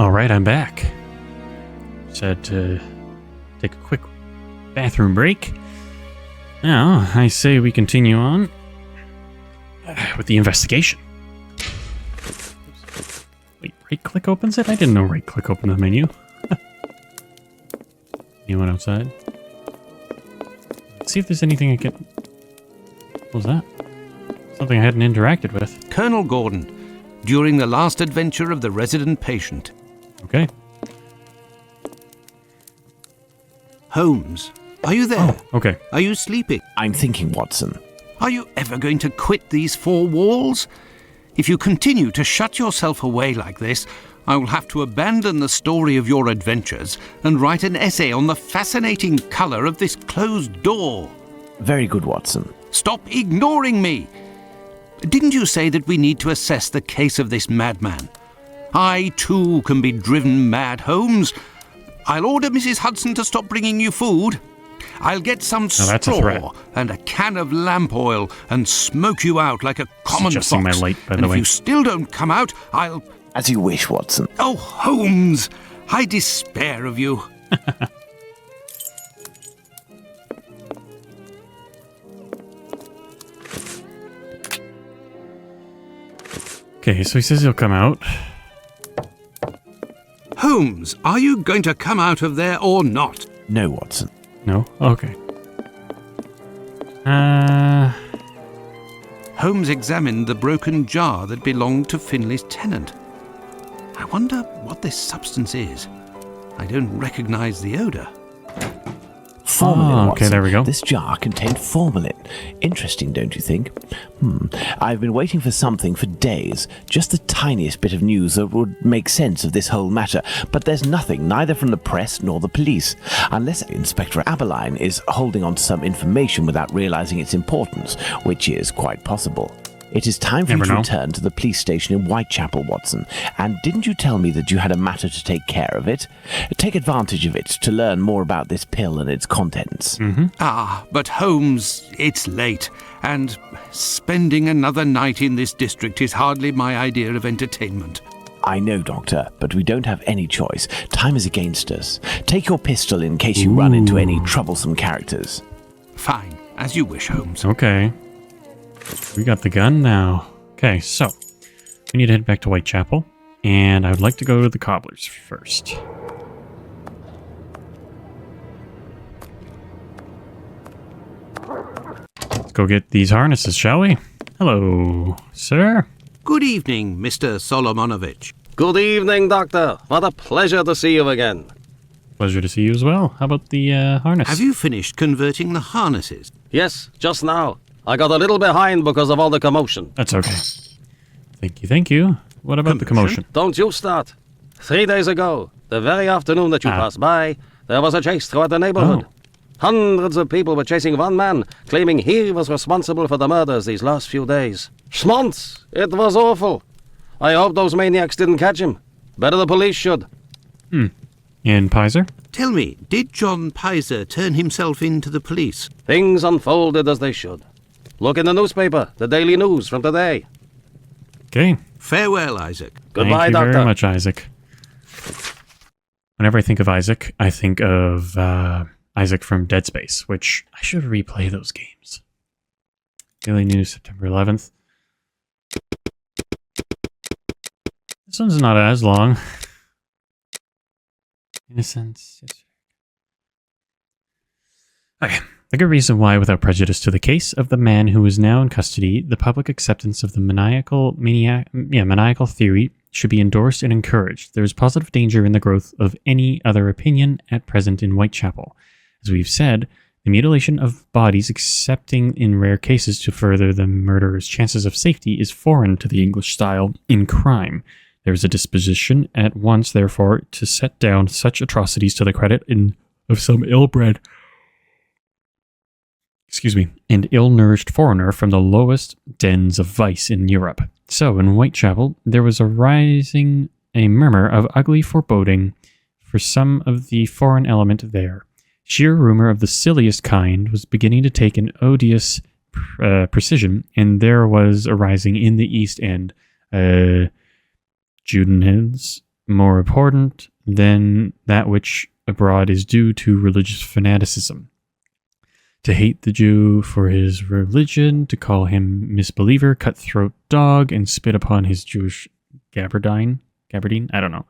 All right, I'm back. Just had to take a quick bathroom break. Now, I say we continue on with the investigation. Wait, right-click opens it? I didn't know right-click opened the menu. Anyone outside? Let's see if there's anything I can... What was that? Something I hadn't interacted with. Colonel Gordon, during the last adventure of the resident patient. Okay. Holmes, are you there? Oh, okay. Are you sleeping? I'm thinking, Watson. Are you ever going to quit these four walls? If you continue to shut yourself away like this, I will have to abandon the story of your adventures and write an essay on the fascinating colour of this closed door. Very good, Watson. Stop ignoring me! Didn't you say that we need to assess the case of this madman? I, too, can be driven mad, Holmes. I'll order Mrs. Hudson to stop bringing you food. I'll get some straw and a can of lamp oil and smoke you out like a common fox. My light, by the way. If you still don't come out, I'll... As you wish, Watson. Oh, Holmes, I despair of you. Okay, so he says he'll come out. Holmes, are you going to come out of there or not? No, Watson. No? Okay. Holmes examined the broken jar that belonged to Finley's tenant. I wonder what this substance is. I don't recognize the odour. Formalin, okay, Watson. there we go. This jar contained formalin. Interesting, don't you think? I've been waiting for something for days. Just the tiniest bit of news that would make sense of this whole matter. But there's nothing, neither from the press nor the police. Unless Inspector Aberline is holding on to some information without realizing its importance, which is quite possible. It is time for you to return to the police station in Whitechapel, Watson. And didn't you tell me that you had a matter to take care of it? Take advantage of it to learn more about this pill and its contents. Mm-hmm. Ah, but Holmes, it's late, and spending another night in this district is hardly my idea of entertainment. I know, Doctor, but we don't have any choice. Time is against us. Take your pistol in case you run into any troublesome characters. Fine, as you wish, Holmes. Okay. We got the gun now. Okay, so we need to head back to Whitechapel, and I would like to go to the cobblers first. Let's go get these harnesses, shall we? Hello, sir. Good evening, Mr. Solomonovich. Good evening, Doctor. What a pleasure to see you again. Pleasure to see you as well. How about the harness? Have you finished converting the harnesses? Yes, just now. I got a little behind because of all the commotion. That's okay. Thank you. What about the commotion? Don't you start. 3 days ago, the very afternoon that you passed by, there was a chase throughout the neighborhood. Oh. Hundreds of people were chasing one man, claiming he was responsible for the murders these last few days. Schmonz! It was awful. I hope those maniacs didn't catch him. Better the police should. And Pizer? Tell me, did John Pizer turn himself in to the police? Things unfolded as they should. Look in the newspaper, the Daily News from today. Okay. Farewell, Isaac. Goodbye, Thank you Doctor. very much, Isaac. Whenever I think of Isaac, I think of Isaac from Dead Space, which I should replay those games. Daily News, September 11th. This one's not as long. Innocence. Yes. Okay. The good reason why, without prejudice to the case of the man who is now in custody, the public acceptance of the maniacal theory should be endorsed and encouraged. There is positive danger in the growth of any other opinion at present in Whitechapel. As we've said, the mutilation of bodies, excepting in rare cases to further the murderer's chances of safety, is foreign to the English style in crime. There is a disposition at once, therefore, to set down such atrocities to the credit of some ill-bred and ill-nourished foreigner from the lowest dens of vice in Europe. So, in Whitechapel, there was arising a murmur of ugly foreboding for some of the foreign element there. Sheer rumor of the silliest kind was beginning to take an odious precision, and there was arising in the East End Judenhens, more important than that which abroad is due to religious fanaticism. To hate the Jew for his religion, to call him misbeliever, cutthroat dog, and spit upon his Jewish gabardine? I don't know.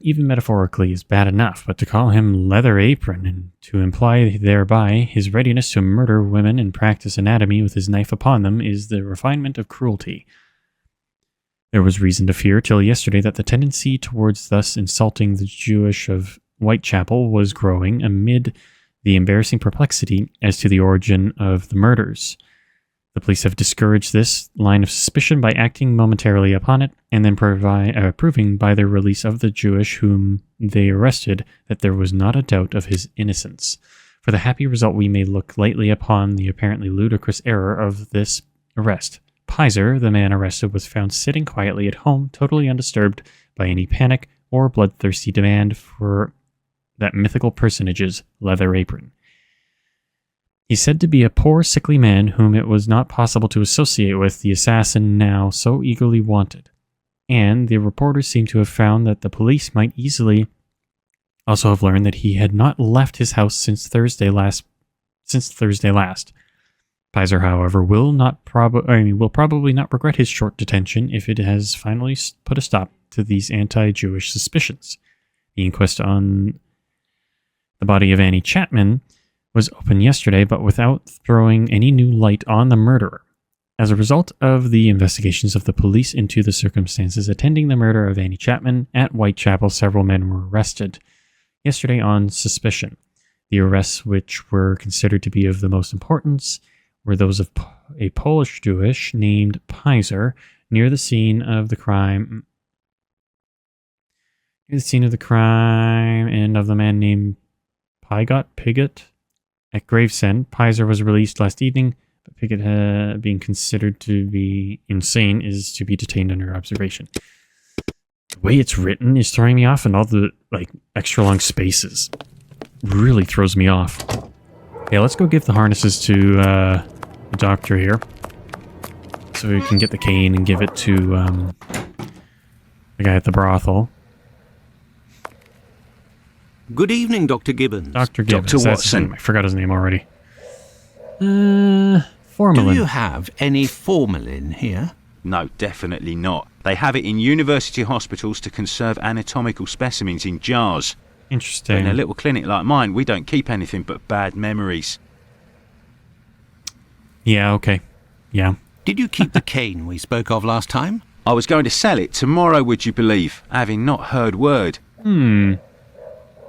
Even metaphorically is bad enough, but to call him leather apron and to imply thereby his readiness to murder women and practice anatomy with his knife upon them is the refinement of cruelty. There was reason to fear till yesterday that the tendency towards thus insulting the Jewish of Whitechapel was growing amid the embarrassing perplexity as to the origin of the murders. The police have discouraged this line of suspicion by acting momentarily upon it, and then proving by their release of the Jewish whom they arrested that there was not a doubt of his innocence. For the happy result we may look lightly upon the apparently ludicrous error of this arrest. Pizer, the man arrested, was found sitting quietly at home, totally undisturbed by any panic or bloodthirsty demand for that mythical personage's leather apron. He's said to be a poor, sickly man whom it was not possible to associate with the assassin now so eagerly wanted. And the reporters seem to have found that the police might easily also have learned that he had not left his house since Thursday last. Pizer, however, will probably not regret his short detention if it has finally put a stop to these anti-Jewish suspicions. The inquest on the body of Annie Chapman was opened yesterday, but without throwing any new light on the murderer. As a result of the investigations of the police into the circumstances attending the murder of Annie Chapman at Whitechapel, several men were arrested yesterday on suspicion. The arrests, which were considered to be of the most importance, were those of a Polish Jewish named Pizer near the scene of the crime. And of the man named Pigot at Gravesend. Pizer was released last evening, but Pigot, being considered to be insane, is to be detained under observation. The way it's written is throwing me off, and all the extra long spaces really throws me off. Okay, let's go give the harnesses to the doctor here, so we can get the cane and give it to the guy at the brothel. Good evening, Dr. Gibbons. Dr. Gibbons. Dr. Watson. I forgot his name already. Formalin. Do you have any formalin here? No, definitely not. They have it in university hospitals to conserve anatomical specimens in jars. Interesting. In a little clinic like mine, we don't keep anything but bad memories. Yeah, okay. Yeah. Did you keep the cane we spoke of last time? I was going to sell it tomorrow, would you believe, having not heard word.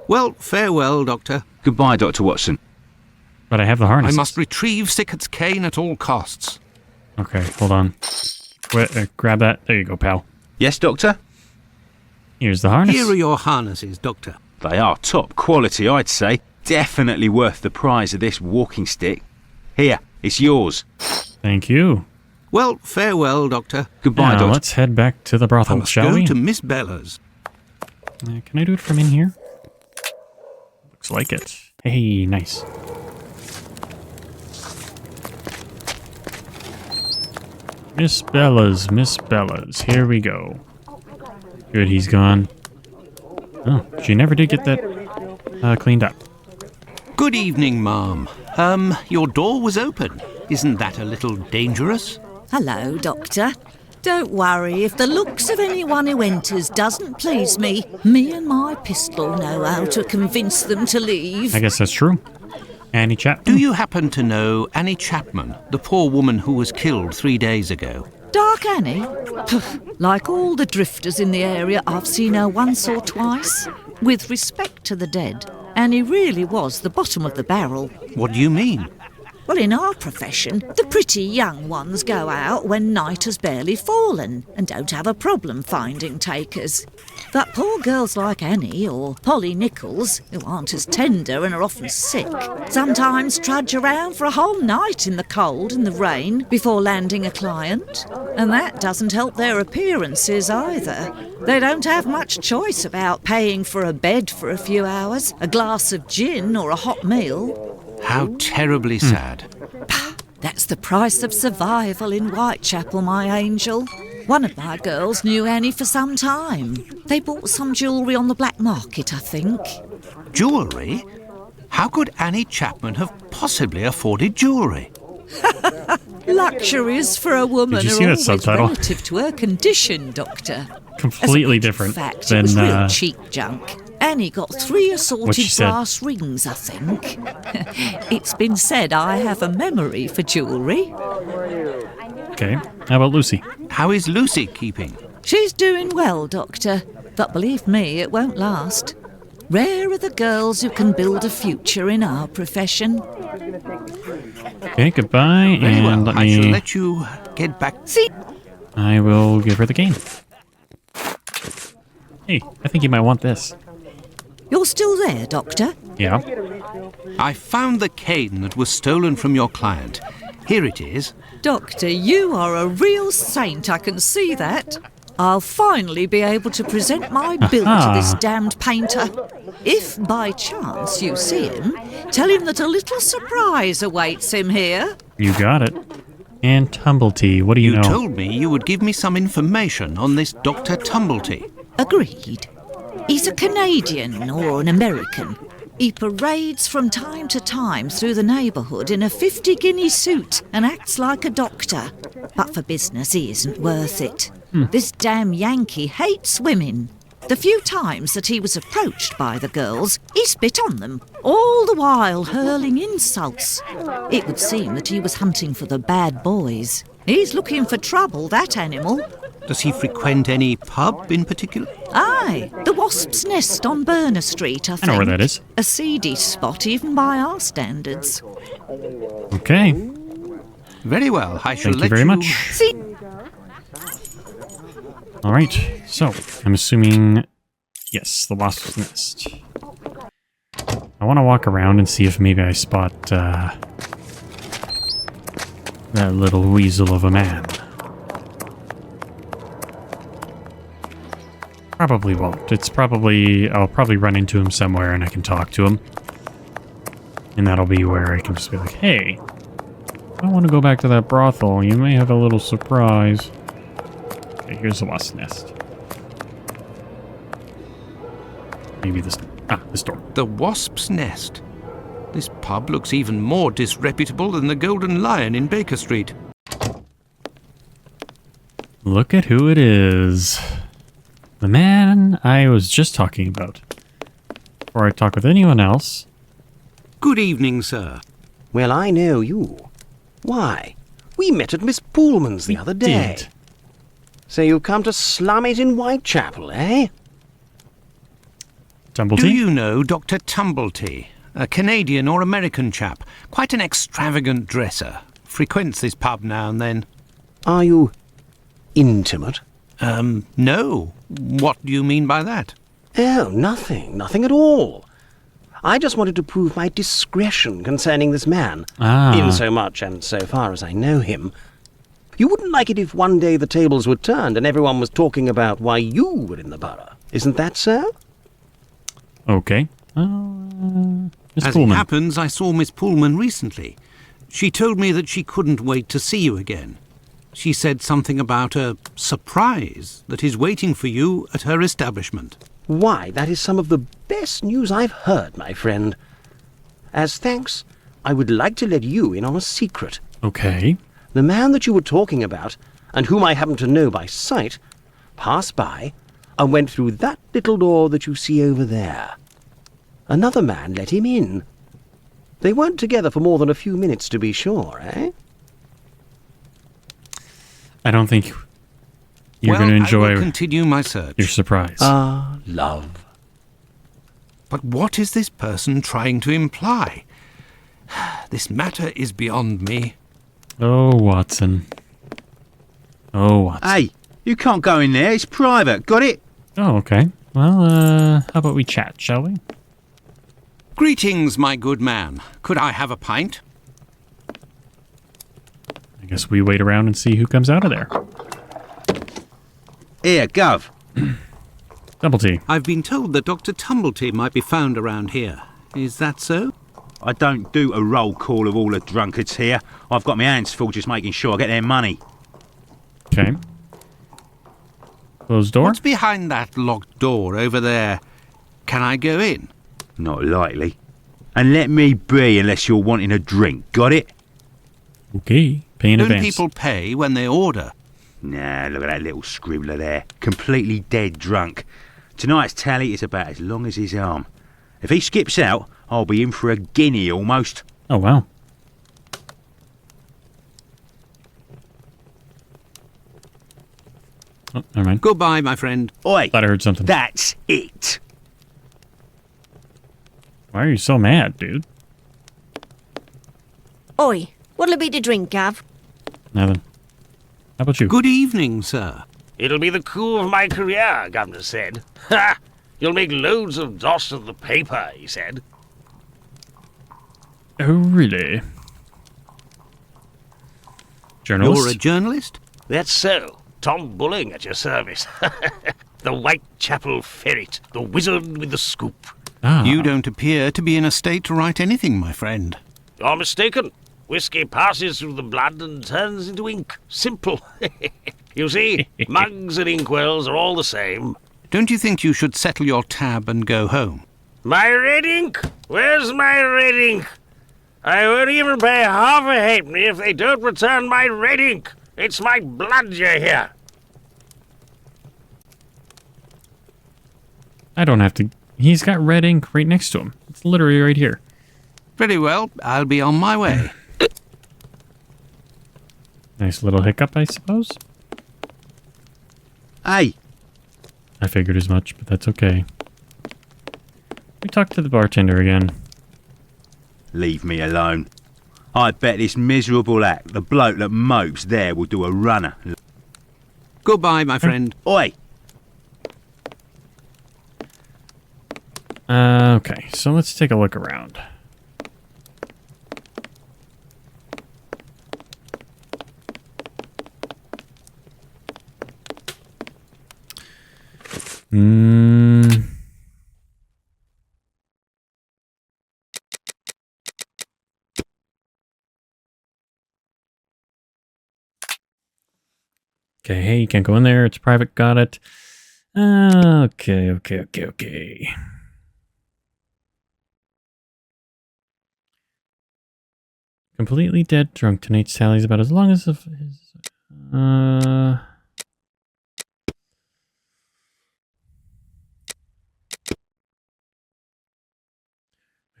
Well, farewell, Doctor. Goodbye, Dr. Watson. But I have the harness. I must retrieve Sickert's cane at all costs. Okay, hold on. Wait, grab that. There you go, pal. Yes, Doctor? Here's the harness. Here are your harnesses, Doctor. They are top quality, I'd say. Definitely worth the price of this walking stick. Here, it's yours. Thank you. Well, farewell, Doctor. Goodbye, Now, Doctor. let's head back to the brothel, I must shall go we? to Miss Bella's. Can I do it from in here? Looks like it. Hey, nice. Miss Bella's. Here we go. Good, he's gone. Oh, she never did get that cleaned up. Good evening, ma'am. Your door was open. Isn't that a little dangerous? Hello, Doctor. Don't worry if the looks of anyone who enters doesn't please me. Me and my pistol know how to convince them to leave. I guess that's true. Annie Chapman? Do you happen to know Annie Chapman, the poor woman who was killed 3 days ago? Dark Annie? Like all the drifters in the area, I've seen her once or twice. With respect to the dead, Annie really was the bottom of the barrel. What do you mean? Well, in our profession, the pretty young ones go out when night has barely fallen and don't have a problem finding takers. But poor girls like Annie or Polly Nichols, who aren't as tender and are often sick, sometimes trudge around for a whole night in the cold and the rain before landing a client. And that doesn't help their appearances either. They don't have much choice about paying for a bed for a few hours, a glass of gin or a hot meal. How terribly sad. That's the price of survival in Whitechapel, my angel. One of my girls knew Annie for some time. They bought some jewellery on the black market, I think. Jewellery? How could Annie Chapman have possibly afforded jewellery? Luxuries for a woman Did you are see that always subtitle? relative to her condition, Doctor. Completely As a different matter of fact, than it was real cheap junk. Annie got 3 assorted she said. brass rings, I think. It's been said I have a memory for jewellery. Okay. How about Lucy? How is Lucy keeping? She's doing well, Doctor, but believe me, it won't last. Rare are the girls who can build a future in our profession. Okay, goodbye, Very and well, let I shall me... let you get back. See, I will give her the cane. Hey, I think you might want this. you're still there, Doctor? Yeah. I found the cane that was stolen from your client. Here it is. Doctor, you are a real saint, I can see that. I'll finally be able to present my bill to this damned painter. If by chance you see him, tell him that a little surprise awaits him here. You got it. And Tumblety, what do you You know? told me you would give me some information on this Dr. Tumblety. Agreed. He's a Canadian or an American. He parades from time to time through the neighbourhood in a 50-guinea suit and acts like a doctor. But for business, he isn't worth it. This damn Yankee hates women. The few times that he was approached by the girls, he spit on them, all the while hurling insults. It would seem that he was hunting for the bad boys. He's looking for trouble, that animal. Does he frequent any pub in particular? Aye, the Wasp's Nest on Burner Street, I think. I know where that is. A seedy spot even by our standards. Okay. Very well, I shall Thank you let very much. See, All right. So, I'm assuming... Yes, the Wasp's Nest. I want to walk around and see if maybe I spot, that little weasel of a man. Probably won't. I'll probably run into him somewhere and I can talk to him. And that'll be where I can just be like, hey, I want to go back to that brothel. You may have a little surprise. Okay, here's the Wasp's Nest. Maybe this... this door. The Wasp's Nest. This pub looks even more disreputable than the Golden Lion in Baker Street. Look at who it is. The man I was just talking about. Before I talk with anyone else. Good evening, sir. Well, I know you. Why? We met at Miss Poolman's the other day. Did. So you come to slum it in Whitechapel, eh? Tumblety? Do you know Dr. Tumblety? A Canadian or American chap. Quite an extravagant dresser. Frequents this pub now and then. Are you intimate? No. What do you mean by that? Oh, nothing. Nothing at all. I just wanted to prove my discretion concerning this man. In so much and so far as I know him. You wouldn't like it if one day the tables were turned and everyone was talking about why you were in the borough. Isn't that so? Okay. Miss As Pullman. it happens, I saw Miss Pullman recently. She told me that she couldn't wait to see you again. She said something about a surprise that is waiting for you at her establishment. Why, that is some of the best news I've heard, my friend. As thanks, I would like to let you in on a secret. Okay. The man that you were talking about, and whom I happen to know by sight, passed by and went through that little door that you see over there. Another man let him in. They weren't together for more than a few minutes, to be sure, eh? I don't think you're Well, going to I enjoy will continue my search. your surprise. Ah, love. But what is this person trying to imply? This matter is beyond me. Oh, Watson. Oh, Watson. Hey, you can't go in there. It's private. Got it? Oh, okay. Well, how about we chat, shall we? Greetings, my good man. Could I have a pint? I guess we wait around and see who comes out of there. Here, Gov. Double T. I've been told that Dr. Tumblety might be found around here. Is that so? I don't do a roll call of all the drunkards here. I've got my hands full just making sure I get their money. Okay. Closed door? What's behind that locked door over there? Can I go in? Not likely. And let me be unless you're wanting a drink. Got it? Okay. Pay in Don't advance. people pay when they order? Nah, look at that little scribbler there. Completely dead drunk. Tonight's tally is about as long as his arm. If he skips out, I'll be in for a guinea almost. Oh, wow. Oh, never mind. Goodbye, my friend. Oi, Thought I heard something. that's it. Why are you so mad, dude? Oi, what'll it be to drink, Gav? Nothing. How about you? Good evening, sir. It'll be the coup of my career, Governor said. Ha! You'll make loads of dots of the paper, he said. Oh, really? Journalist? You're a journalist? That's so. Tom Bulling at your service. The Whitechapel ferret, the wizard with the scoop. Ah. You don't appear to be in a state to write anything, my friend. You're mistaken. Whiskey passes through the blood and turns into ink. Simple. You see, mugs and inkwells are all the same. Don't you think you should settle your tab and go home? My red ink? Where's my red ink? I won't even pay half a halfpenny if they don't return my red ink. It's my blood you hear. I don't have to... He's got red ink right next to him. It's literally right here. Very well, I'll be on my way. Nice little hiccup, I suppose. Hey, I figured as much, but that's okay. We talked to the bartender again. leave me alone. I bet this miserable act, the bloke that mopes there, will do a runner. Goodbye, my friend. Oi! Okay, so let's take a look around. Okay, hey, you can't go in there. It's private. Got it. Okay. Completely dead drunk. Tonight's tally's about as long as his...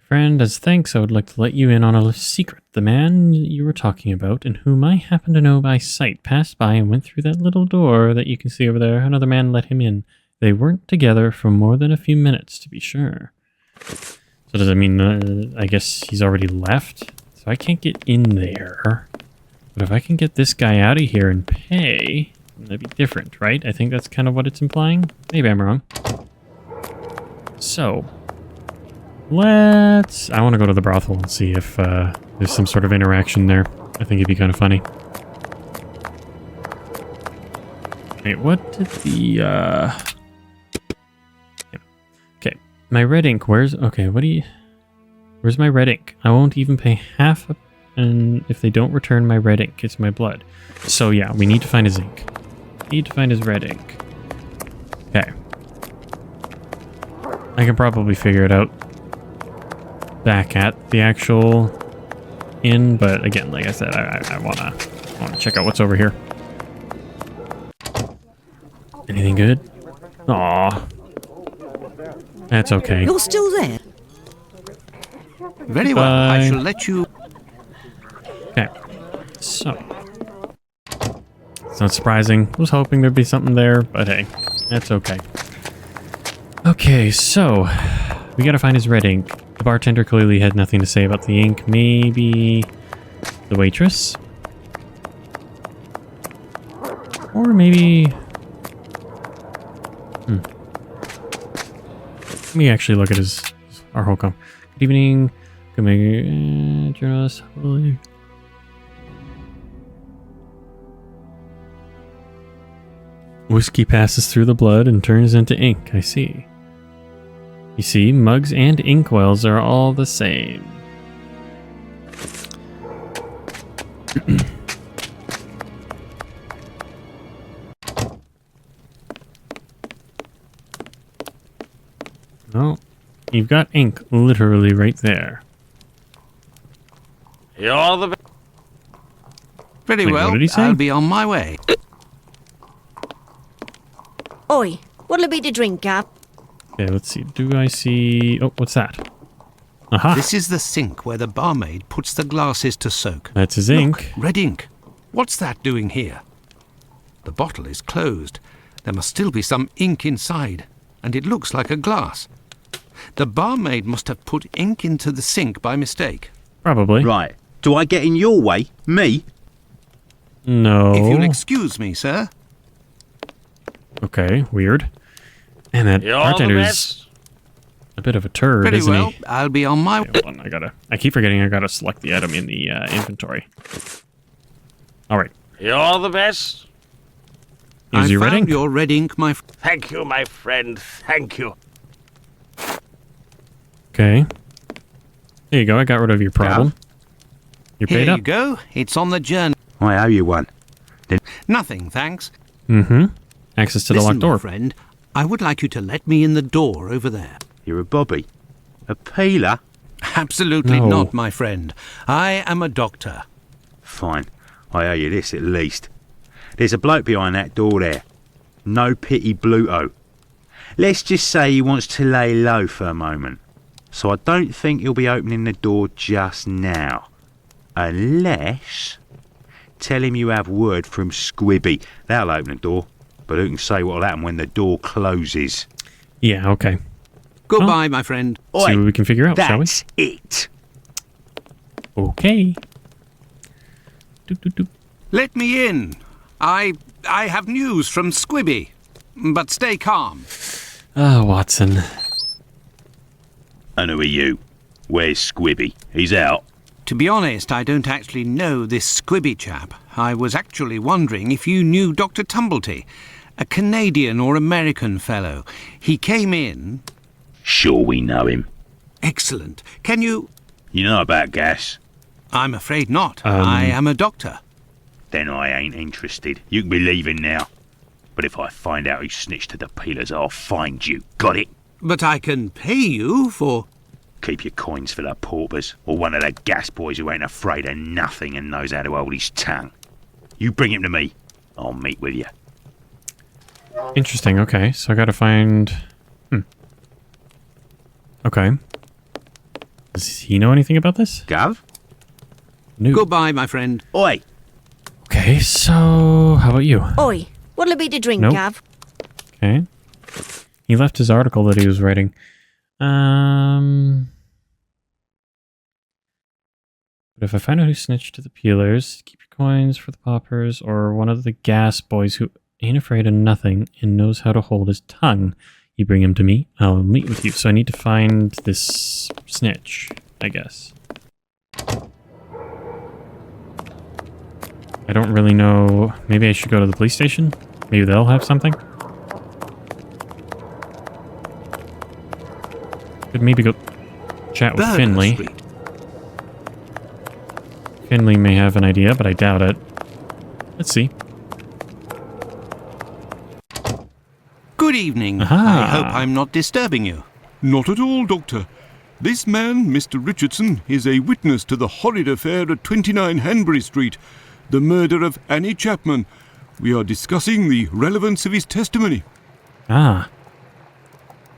Friend, as thanks, I would like to let you in on a secret. The man you were talking about, and whom I happen to know by sight, passed by and went through that little door that you can see over there. Another man let him in. They weren't together for more than a few minutes, to be sure. So does that mean, I guess he's already left? So I can't get in there. But if I can get this guy out of here and pay, that'd be different, right? I think that's kind of what it's implying. Maybe I'm wrong. So... I want to go to the brothel and see if there's some sort of interaction there. I think it'd be kind of funny. Wait, what did the... Yeah. Okay, my red ink, where's... Okay, what do you... Where's my red ink? I won't even pay half, and if they don't return my red ink, it's my blood. So yeah, we need to find his ink. Need to find his red ink. Okay. I can probably figure it out back at the actual inn, but again, like I said, I wanna check out what's over here. Anything good? Aw, that's okay. You're still there? Very well, Bye. I shall let you... Okay, so it's not surprising. I was hoping there'd be something there, but hey, that's okay. Okay, so we gotta find his red ink. The bartender clearly had nothing to say about the ink. Maybe the waitress? Or maybe... Let me actually look at our whole com. Good evening. Good evening, journalist. Whiskey passes through the blood and turns into ink. I see. You see, mugs and inkwells are all the same. No, you've got ink literally right there. You're the best. Very Wait, well. what did he say? I'll be on my way. Oi, what'll it be to drink, Gav? Okay, let's see. Do I see... Oh, what's that? Aha! This is the sink where the barmaid puts the glasses to soak. That's his ink. Look, red ink. What's that doing here? The bottle is closed. There must still be some ink inside, and it looks like a glass. The barmaid must have put ink into the sink by mistake. Probably. Right. Do I get in your way? Me? No. If you'll excuse me, sir. Okay, weird. And that You're the bartender's best. a bit of a turd, Very isn't well. he? I'll be on my way. Okay, hold on, I keep forgetting I gotta select the item in the inventory. Alright. You're the best. Use I your red found ink. your red ink, my friend. Thank you, my friend. Thank you. Okay. There you go, I got rid of your problem. You're Here paid you up. go. It's on the journey. I owe you one. Nothing, thanks. Mm-hmm. Access to the Listen, locked door. my friend, I would like you to let me in the door over there. You're a bobby. A peeler? Absolutely No. not, my friend. I am a doctor. Fine. I owe you this at least. There's a bloke behind that door there. No pity Bluto. Let's just say he wants to lay low for a moment. So I don't think he'll be opening the door just now. Unless... Tell him you have word from Squibby. That'll open the door. But who can say what'll happen when the door closes? Yeah, okay. Goodbye, my friend. See what we can figure out, shall we? That's it. Okay. Doop, doop, doop. Let me in. I have news from Squibby. But stay calm. Ah, Watson. And who are you? Where's Squibby? He's out. To be honest, I don't actually know this Squibby chap. I was actually wondering if you knew Dr. Tumblety, a Canadian or American fellow. He came in... Sure we know him. Excellent. Can you... You know about gas? I'm afraid not. I am a doctor. Then I ain't interested. You can be leaving now. But if I find out who snitched to the peelers, I'll find you. Got it? But I can pay you for... Keep your coins for the paupers, or one of the gas boys who ain't afraid of nothing and knows how to hold his tongue. You bring him to me. I'll meet with you. Interesting, okay. So I gotta find... Okay. Does he know anything about this? Gov? No. Goodbye, my friend. Oi! Okay, so... How about you? Oi, what'll it be to drink, Nope. Gav? Okay. He left his article that he was writing. But if I find out who snitched to the peelers, keep your coins for the paupers, or one of the gas boys who ain't afraid of nothing and knows how to hold his tongue, you bring him to me, I'll meet with you. So I need to find this snitch, I guess. I don't really know. Maybe I should go to the police station? Maybe they'll have something? Could maybe go chat with Berners Finley. Street. Finley may have an idea, but I doubt it. Let's see. Good evening. Aha. I hope I'm not disturbing you. Not at all, Doctor. This man, Mr. Richardson, is a witness to the horrid affair at 29 Hanbury Street, the murder of Annie Chapman. We are discussing the relevance of his testimony. Ah,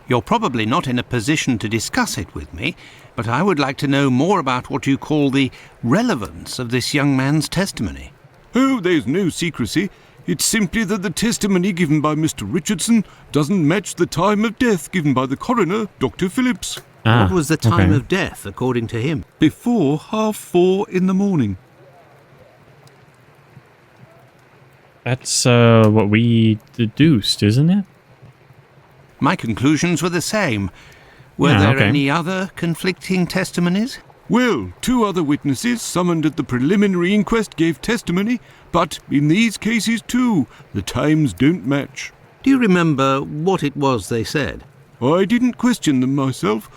You're probably not in a position to discuss it with me, but I would like to know more about what you call the relevance of this young man's testimony. Oh, there's no secrecy. It's simply that the testimony given by Mr. Richardson doesn't match the time of death given by the coroner, Dr. Phillips. What was the time okay. of death, according to him? Before 4:30 in the morning. That's what we deduced, isn't it? My conclusions were the same. Were Yeah, there okay. any other conflicting testimonies? Well, 2 other witnesses summoned at the preliminary inquest gave testimony, but in these cases too, the times don't match. Do you remember what it was they said? I didn't question them myself.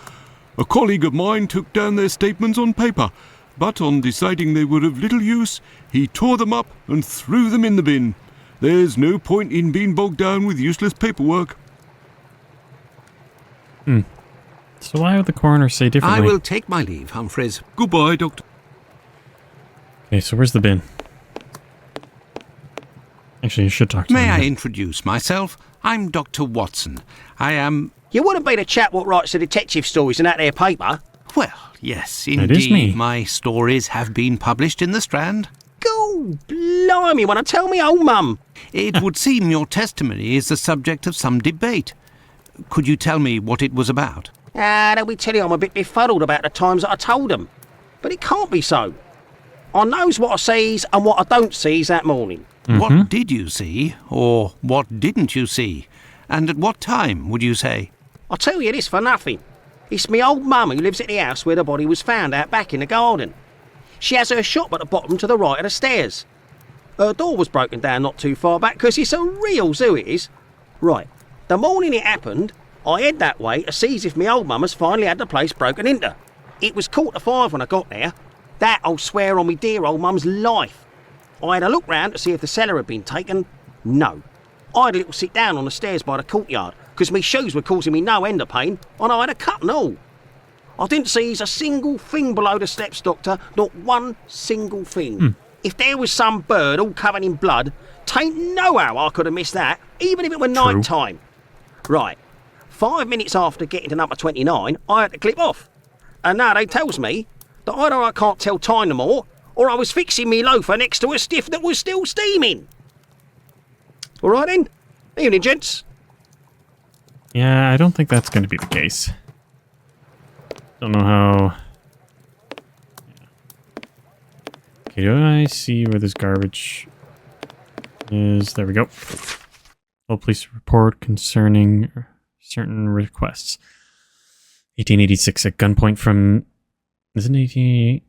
A colleague of mine took down their statements on paper, but on deciding they were of little use, he tore them up and threw them in the bin. There's no point in being bogged down with useless paperwork. So why would the coroner say differently? I will take my leave, Humphreys. Goodbye, Doctor. Okay, so where's the bin? Actually, you should talk to May him. I introduce myself? I'm Dr. Watson. I am... You wouldn't be the chap what writes the detective stories in that there paper? Well, yes, It is me. indeed. My stories have been published in the Strand. Go blimey, wanna tell me old mum? It would seem your testimony is the subject of some debate. Could you tell me what it was about? They'll be telling I'm a bit befuddled about the times that I told them. But it can't be so. I knows what I sees and what I don't sees that morning. What did you see, or what didn't you see? And at what time, would you say? I'll tell you this for nothing. It's me old mum who lives at the house where the body was found out back in the garden. She has her shop at the bottom to the right of the stairs. Her door was broken down not too far back because it's a real zoo it is. Right, the morning it happened, I head that way to see if me old mum has finally had the place broken into. It was 5:15 when I got there. That I'll swear on me dear old mum's life. I had a look round to see if the cellar had been taken. No. I had a little sit down on the stairs by the courtyard because me shoes were causing me no end of pain and I had a cut and all. I didn't see a single thing below the steps, Doctor. Not one single thing. If there was some bird all covered in blood, tain't no how I could have missed that, even if it were night time. Right. 5 minutes after getting to number 29, I had to clip off. And now they tells me that either I can't tell time no more, or I was fixing me loafer next to a stiff that was still steaming. All right then. Evening, gents. Yeah, I don't think that's going to be the case. Don't know how... Okay, do I see where this garbage is? There we go. Full police report concerning certain requests. 1886 at gunpoint from... Isn't it 1888?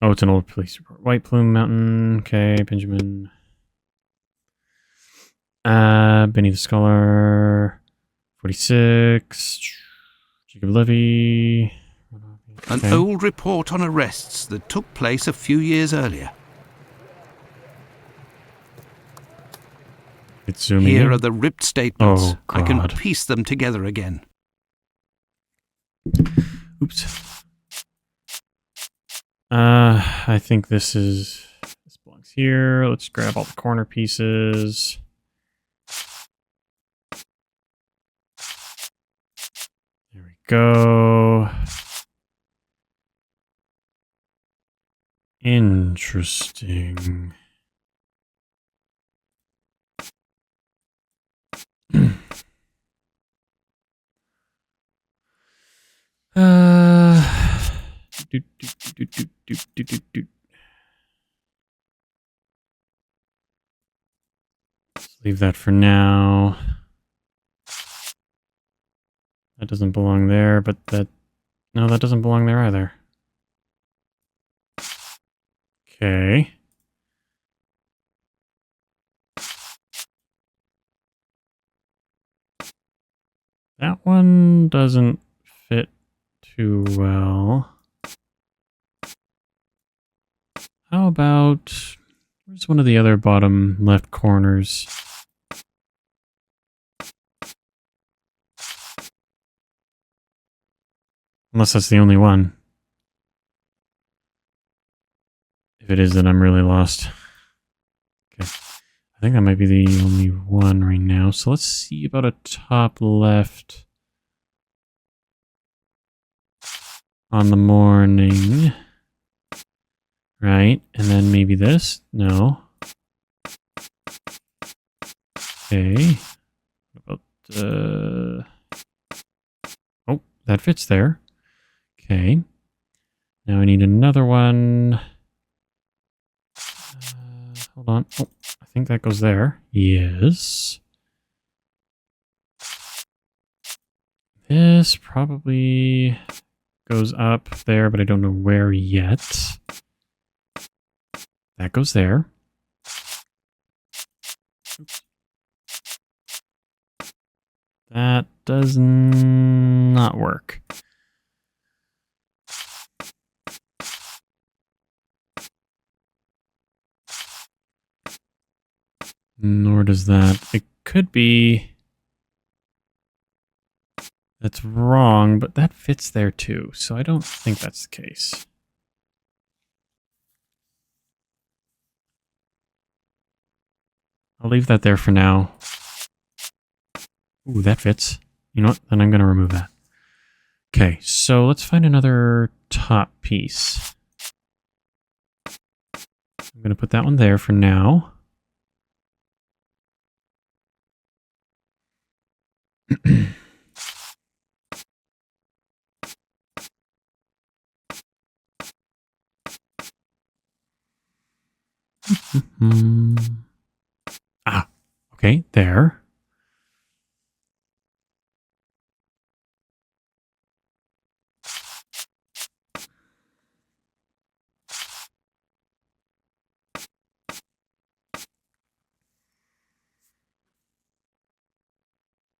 Oh, it's an old police report. White Plume Mountain. Okay, Benjamin. Benny the Scholar. 46. Jacob Levy. An old report on arrests that took place a few years earlier. It's zooming Here in. are the ripped statements. Oh, I can God. piece them together again. Oops. I think this belongs here. Let's grab all the corner pieces. There we go. Interesting. Let's leave that for now. That doesn't belong there, but no, that doesn't belong there either. Okay. That one doesn't fit too well. How about... Where's one of the other bottom left corners? Unless that's the only one. If it is, then I'm really lost. Okay. I think that might be the only one right now. So let's see about a top left on the morning. Right. And then maybe this? No. Okay. What about oh, that fits there. Okay. Now I need another one. Hold on. Oh, I think that goes there. Yes. This probably goes up there, but I don't know where yet. That goes there. Oops. That does not work. Nor does that. It could be That's wrong, but that fits there too, so I don't think that's the case. I'll leave that there for now. Ooh, that fits. You know what? Then I'm going to remove that. Okay, so let's find another top piece. I'm going to put that one there for now. Ah, okay, there.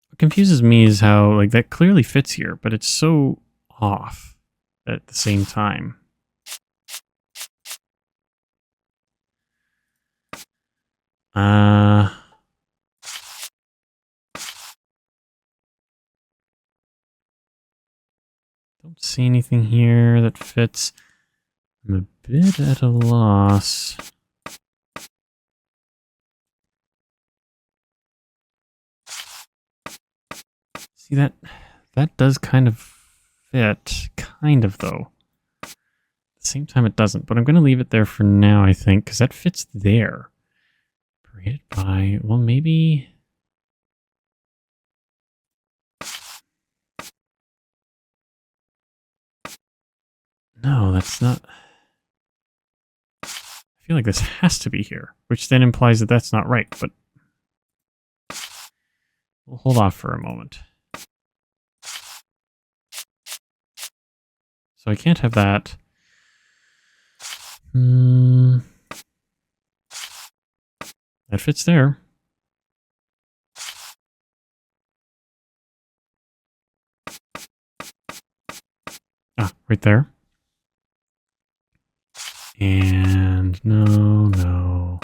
What confuses me is how, like, that clearly fits here, but it's so off at the same time. Don't see anything here that fits. I'm a bit at a loss. See, that does kind of fit. Kind of, though. At the same time, it doesn't. But I'm going to leave it there for now, I think, because that fits there. Paraded by... Well, maybe... No, that's not... I feel like this has to be here, which then implies that that's not right, but... We'll hold off for a moment. So I can't have that. That fits there. Ah, right there. And no.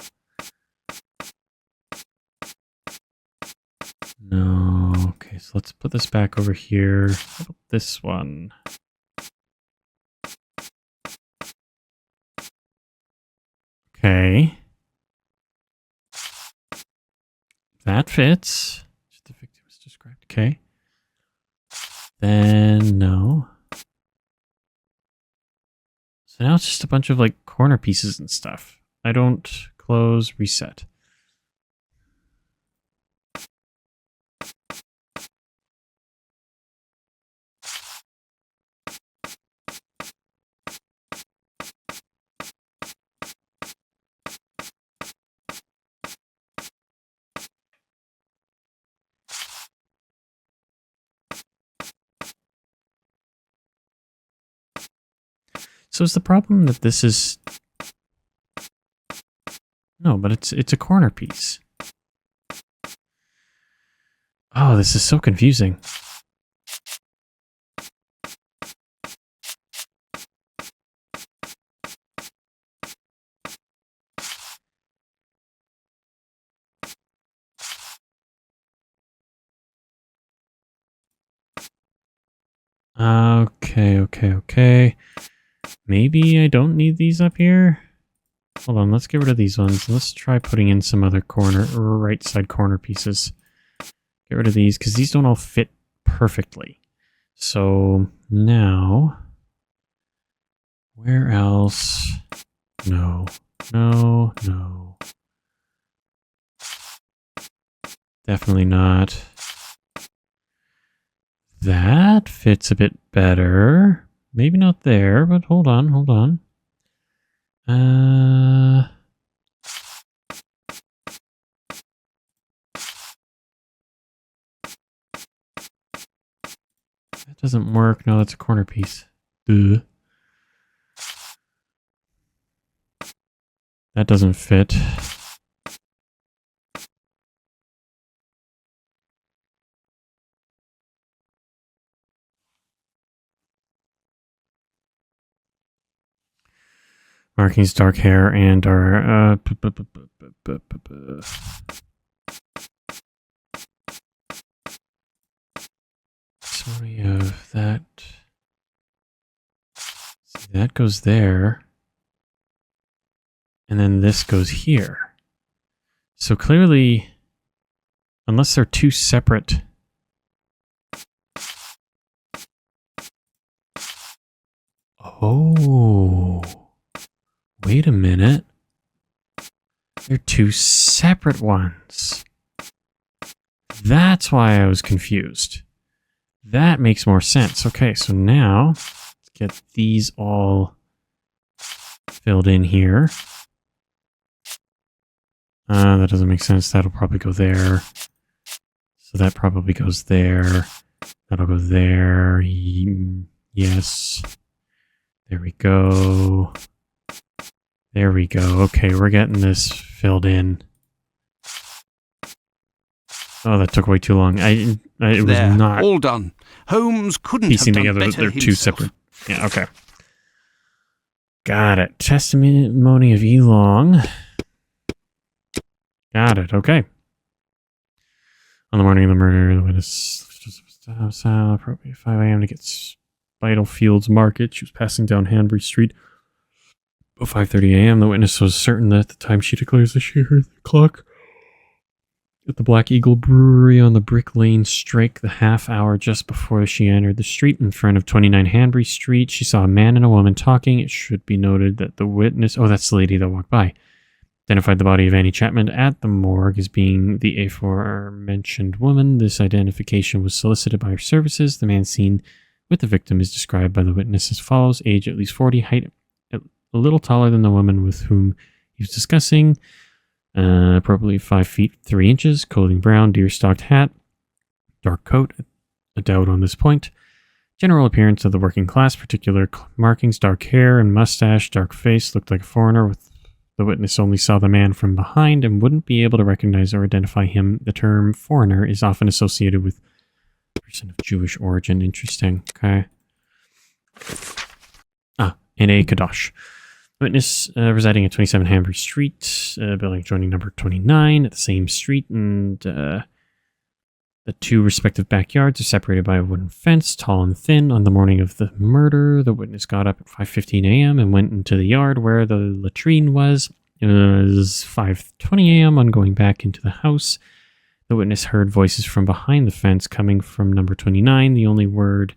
Okay, so let's put this back over here. How about this one? Okay. That fits. Just the victim was described. Okay. Then no. So now it's just a bunch of like corner pieces and stuff. I don't close, reset. So is the problem that this is... No, but it's a corner piece. Oh, this is so confusing. Okay. Maybe I don't need these up here. Hold on, let's get rid of these ones. Let's try putting in some other corner or right side corner pieces. Get rid of these because these don't all fit perfectly. So now, where else? No. Definitely not. That fits a bit better. Maybe not there, but hold on. That doesn't work. No, that's a corner piece. Duh. That doesn't fit. Markings, dark hair, and our testimony of that. See, that goes there. And then this goes here. So clearly, unless they're two separate... Oh, wait a minute. They're two separate ones. That's why I was confused. That makes more sense. Okay, so now let's get these all filled in here. That doesn't make sense. That'll probably go there. So that probably goes there. That'll go there. Yes. There we go. There we go. Okay, we're getting this filled in. Oh, that took way too long. It was There, not all done. Holmes couldn't piecing have done together. better They're two himself. separate. Yeah, okay. Got it. Testimony of E. Long. Got it. Okay. On the morning of the murder, the witness appropriate 5 a.m. to get Spitalfields Market. She was passing down Hanbury Street. At 5:30 a.m., the witness was certain that at the time she declares that she heard the clock at the Black Eagle Brewery on the Brick Lane strike the half hour just before she entered the street in front of 29 Hanbury Street. She saw a man and a woman talking. It should be noted that the witness... Oh, that's the lady that walked by. Identified the body of Annie Chapman at the morgue as being the aforementioned woman. This identification was solicited by her services. The man seen with the victim is described by the witness as follows. Age at least 40, height a little taller than the woman with whom he was discussing. Appropriately 5 feet 3 inches, clothing brown, deer-stalked hat, dark coat, a doubt on this point. General appearance of the working class, particular markings, dark hair and mustache, dark face, looked like a foreigner. With the witness only saw the man from behind and wouldn't be able to recognize or identify him. The term foreigner is often associated with a person of Jewish origin. Interesting. Okay. And a Kadosh. Witness residing at 27 Hanbury Street, building adjoining number 29 at the same street, and the two respective backyards are separated by a wooden fence, tall and thin. On the morning of the murder, the witness got up at 5:15 a.m. and went into the yard where the latrine was. It was 5:20 a.m. on going back into the house. The witness heard voices from behind the fence coming from number 29. The only word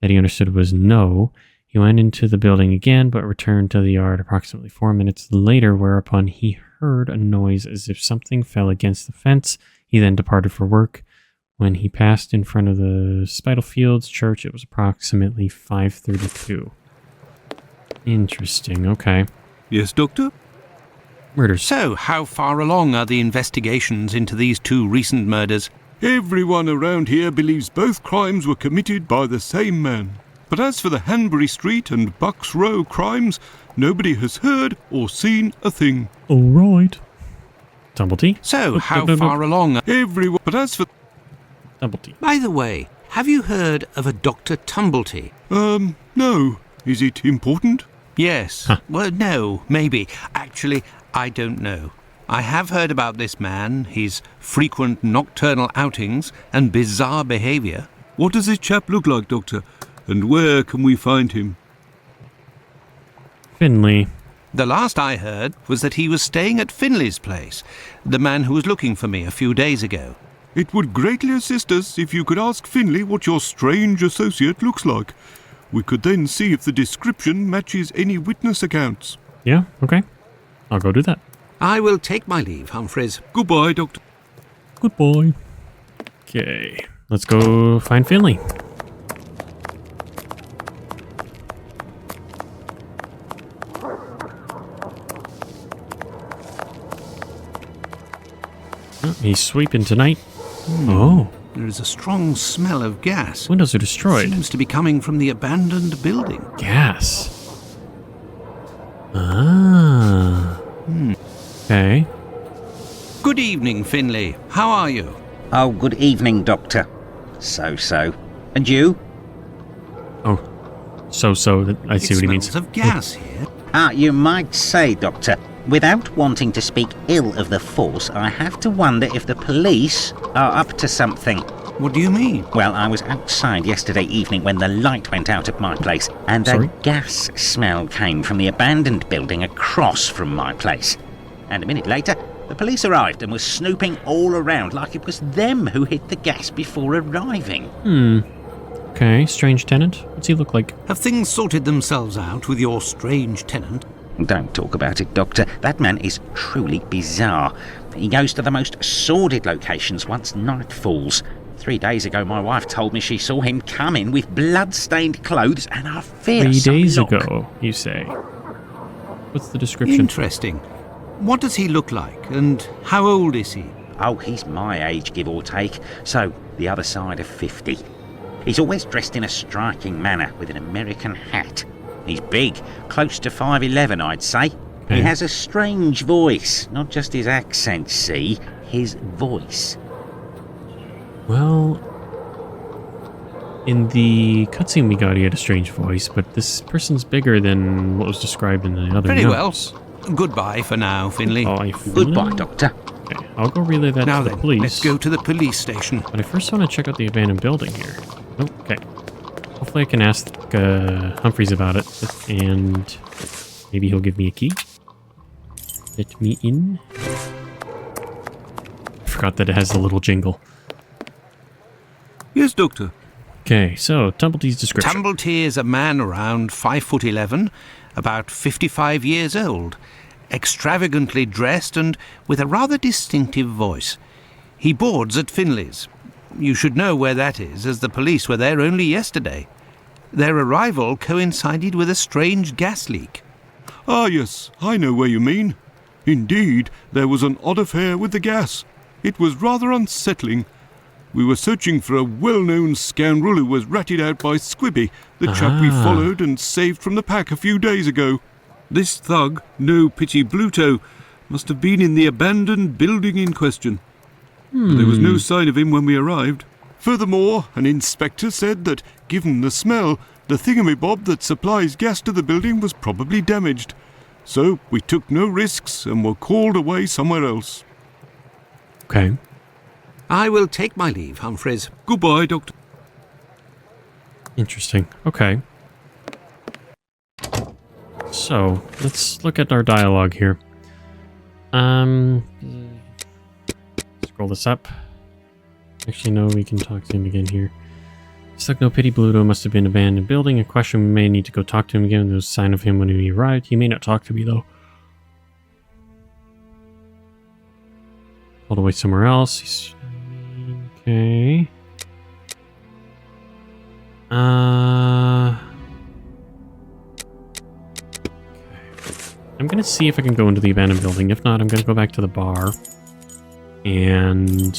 that he understood was no. He went into the building again, but returned to the yard approximately 4 minutes later, whereupon he heard a noise as if something fell against the fence. He then departed for work. When he passed in front of the Spitalfields church, it was approximately 5:32. Interesting, okay. Yes, Doctor? Murders. So, how far along are the investigations into these two recent murders? Everyone around here believes both crimes were committed by the same man. But as for the Hanbury Street and Bucks Row crimes, nobody has heard or seen a thing. All right. Tumblety. So, how far along are... Everyone... But as for... Tumblety. By the way, have you heard of a Dr. Tumblety? No. Is it important? Yes. Huh. Well, no, maybe. Actually, I don't know. I have heard about this man, his frequent nocturnal outings and bizarre behaviour. What does this chap look like, Doctor? And where can we find him? Finley. The last I heard was that he was staying at Finley's place, the man who was looking for me a few days ago. It would greatly assist us if you could ask Finley what your strange associate looks like. We could then see if the description matches any witness accounts. Yeah, okay. I'll go do that. I will take my leave, Humphreys. Goodbye, Doctor. Goodbye. Okay, let's go find Finley. He's sweeping tonight. Oh. There is a strong smell of gas. Windows are destroyed. Seems to be coming from the abandoned building. Gas. Ah. Okay. Good evening, Finley. How are you? Oh, good evening, Doctor. So. And you? Oh. So. I see what he means. It smells of gas here. You might say, Doctor. Without wanting to speak ill of the force, I have to wonder if the police are up to something. What do you mean? Well, I was outside yesterday evening when the light went out at my place, and a gas smell came from the abandoned building across from my place. And a minute later, the police arrived and was snooping all around like it was them who hid the gas before arriving. Okay, strange tenant. What's he look like? Have things sorted themselves out with your strange tenant? Don't talk about it, Doctor. That man is truly bizarre. He goes to the most sordid locations once night falls. 3 days ago, my wife told me she saw him come in with blood-stained clothes and a fierce 3 days look. ago, you say. What's the description? Interesting. What does he look like, and how old is he? Oh, he's my age, give or take, so the other side of 50. He's always dressed in a striking manner with an American hat. He's big, close to 5'11", I'd say. He has a strange voice, not just his accent, see, his voice. Well, in the cutscene we got, he had a strange voice, but this person's bigger than what was described in the other Very notes. well. Goodbye for now, Finley. Goodbye, Doctor. Okay, I'll go relay that Now to then, the police. let's go to the police station. But I first want to check out the abandoned building here. Okay. Hopefully I can ask Humphreys about it, and maybe he'll give me a key. Let me in. I forgot that it has the little jingle. Yes, Doctor. Okay, so Tumbletee's description. Tumbletee is a man around 5'11", about 55 years old, extravagantly dressed and with a rather distinctive voice. He boards at Finley's. You should know where that is, as the police were there only yesterday. Their arrival coincided with a strange gas leak. Ah, yes, I know where you mean. Indeed, there was an odd affair with the gas. It was rather unsettling. We were searching for a well-known scoundrel who was ratted out by Squibby, the chap we followed and saved from the pack a few days ago. This thug, no pity Bluto, must have been in the abandoned building in question. But there was no sign of him when we arrived. Furthermore, an inspector said that, given the smell, the thingamabob that supplies gas to the building was probably damaged. So we took no risks and were called away somewhere else. Okay. I will take my leave, Humphreys. Goodbye, Doctor. Interesting. Okay. So, let's look at our dialogue here. Scroll this up. Actually, no, we can talk to him again here. Stuck no pity, Bluto must have been abandoned building. A question, we may need to go talk to him again. There was a sign of him when he arrived. He may not talk to me, though. All the way somewhere else. Okay. I'm gonna see if I can go into the abandoned building. If not, I'm gonna go back to the bar. And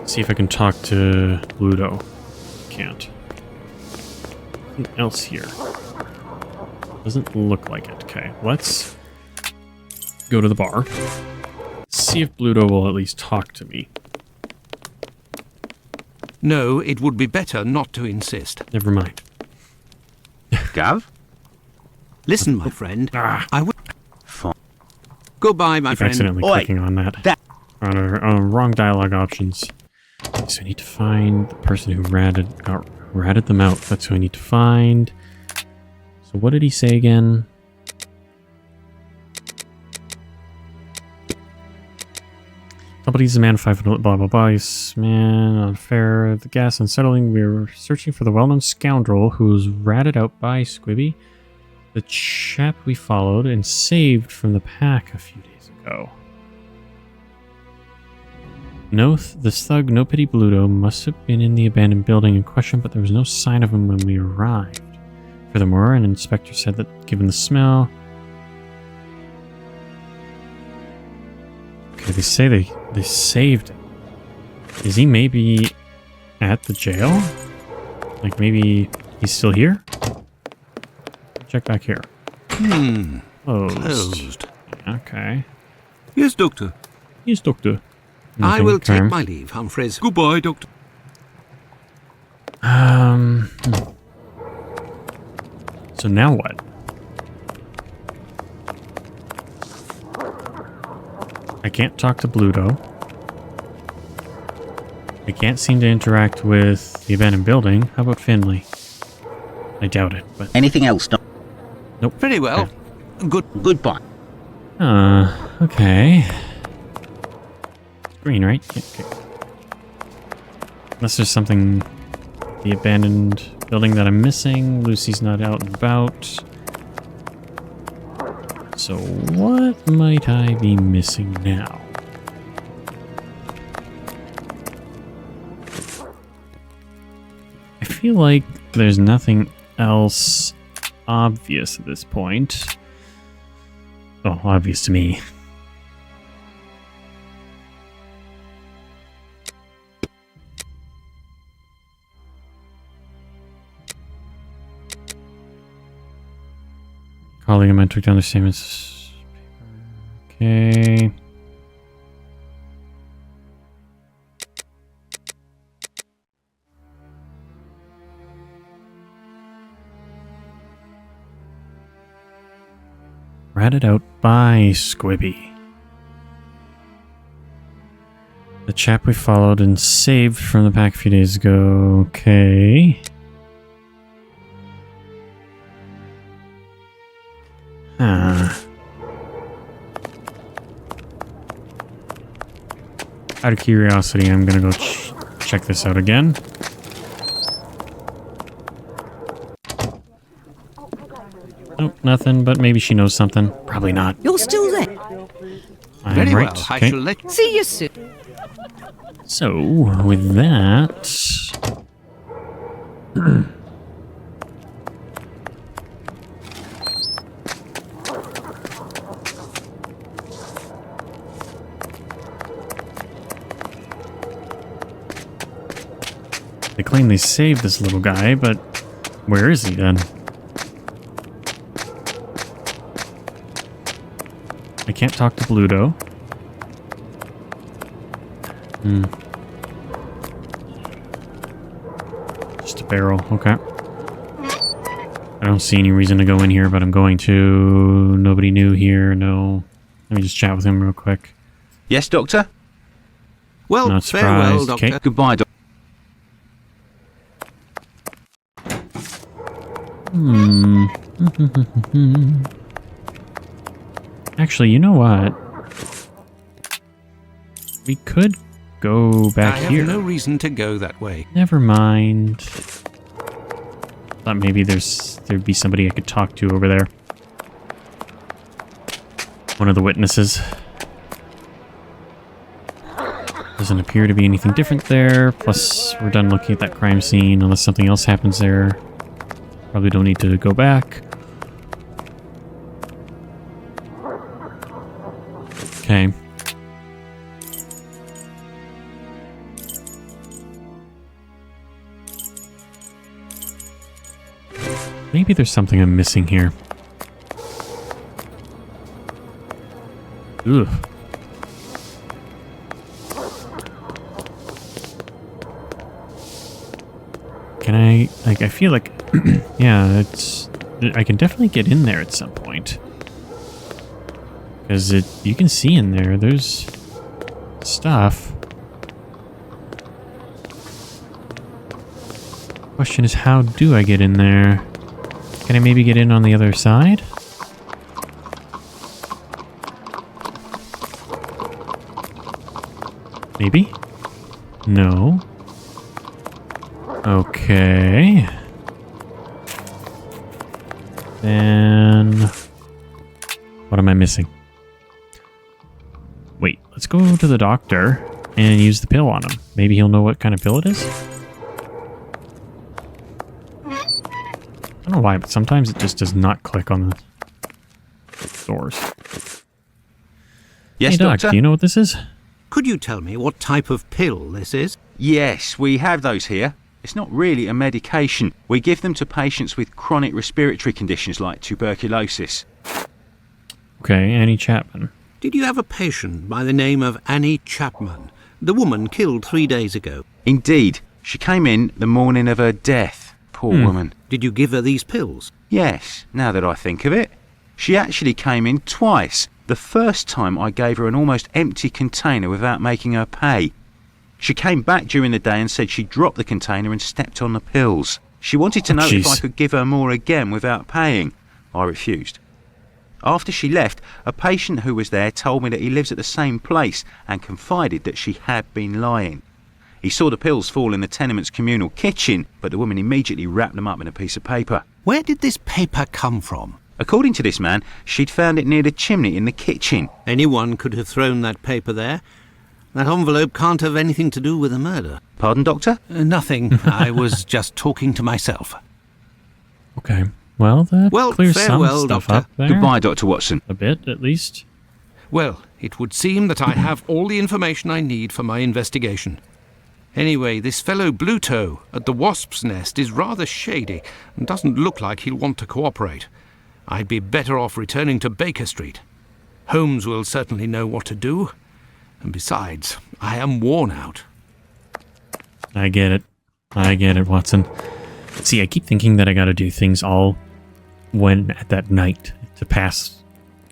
see if I can talk to Bluto. Can't. Anything else here? Doesn't look like it. Okay, let's go to the bar. See if Bluto will at least talk to me. No, it would be better not to insist. Never mind. Gov? Listen, my friend. I will... Fine. Goodbye, my Keep friend. accidentally clicking on that. On our wrong dialogue options. So I need to find the person who ratted them out. That's who I need to find. So what did he say again? Somebody's a man 5 foot, blah blah blah. He's man unfair. The gas unsettling. We were searching for the well-known scoundrel who was ratted out by Squibby, the chap we followed and saved from the pack a few days ago. This thug, no pity Bluto, must have been in the abandoned building in question, but there was no sign of him when we arrived. Furthermore, an inspector said that given the smell... Okay, they say they saved him. Is he maybe at the jail? Like maybe he's still here? Check back here. Closed. Okay. Yes, Doctor. Yes, Doctor. I will take my leave, Humphreys. Goodbye, Doctor. So now what? I can't talk to Bluto. I can't seem to interact with the abandoned building. How about Finley? I doubt it, but... Anything else? Nope. Very well. Goodbye. Okay. Green, right? Yeah, okay. Unless there's something... The abandoned building that I'm missing. Lucy's not out and about. So what might I be missing now? I feel like there's nothing else obvious at this point. Oh, obvious to me. Colleague of mine took down the statements. Okay. Ratted out by Squibby. The chap we followed and saved from the pack a few days ago. Okay. Out of curiosity, I'm gonna go check this out again. Nope, nothing, but maybe she knows something. Probably not. You're still there. I'm Very right. well. I Okay. shall let... See you soon. So, with that... They claim they saved this little guy, but where is he then? I can't talk to Bluto. Just a barrel, okay. I don't see any reason to go in here, but I'm going to. Nobody new here, no. Let me just chat with him real quick. Yes, Doctor? Well, Not farewell, surprised. Doctor. Okay. Goodbye, Doctor. Actually, you know what? We could go back I have here. no reason to go that way. Never mind. Thought maybe there'd be somebody I could talk to over there. One of the witnesses. Doesn't appear to be anything different there. Plus, we're done looking at that crime scene unless something else happens there. Probably don't need to go back. Okay. Maybe there's something I'm missing here. Ugh. Can I, like, I feel like, yeah, I can definitely get in there at some point. Because you can see in there, there's stuff. Question is, how do I get in there? Can I maybe get in on the other side? Maybe? No. Okay. Then... what am I missing? Wait, let's go to the doctor and use the pill on him. Maybe he'll know what kind of pill it is? I don't know why, but sometimes it just does not click on the doors. Yes, Hey, Doc, Doctor? do you know what this is? Could you tell me what type of pill this is? Yes, we have those here. It's not really a medication. We give them to patients with chronic respiratory conditions like tuberculosis. Okay, Annie Chapman. Did you have a patient by the name of Annie Chapman, the woman killed 3 days ago? Indeed, she came in the morning of her death. Poor woman. Did you give her these pills? Yes, now that I think of it. She actually came in twice. The first time I gave her an almost empty container without making her pay. She came back during the day and said she dropped the container and stepped on the pills. She wanted to know if I could give her more again without paying. I refused. After she left, a patient who was there told me that he lives at the same place and confided that she had been lying. He saw the pills fall in the tenement's communal kitchen, but the woman immediately wrapped them up in a piece of paper. Where did this paper come from? According to this man, she'd found it near the chimney in the kitchen. Anyone could have thrown that paper there. That envelope can't have anything to do with the murder. Pardon, Doctor? Nothing. I was just talking to myself. Okay. Well, that clears some farewell, stuff Doctor. up there. Goodbye, Dr. Watson. A bit, at least. Well, it would seem that I have all the information I need for my investigation. Anyway, this fellow Bluto at the Wasp's Nest is rather shady and doesn't look like he'll want to cooperate. I'd be better off returning to Baker Street. Holmes will certainly know what to do. And besides, I am worn out. I get it, Watson. See, I keep thinking that I gotta do things all when at that night to pass,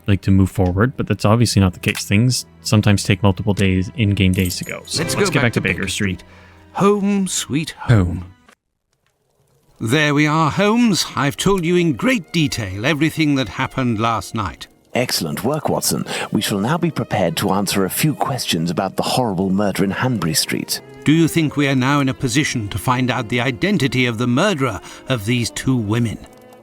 like to move forward, but that's obviously not the case. Things sometimes take multiple days, in-game days to go. So let's get back to Baker Street. Home, sweet home. There we are, Holmes. I've told you in great detail everything that happened last night. Excellent work, Watson. We shall now be prepared to answer a few questions about the horrible murder in Hanbury Street. Do you think we are now in a position to find out the identity of the murderer of these two women?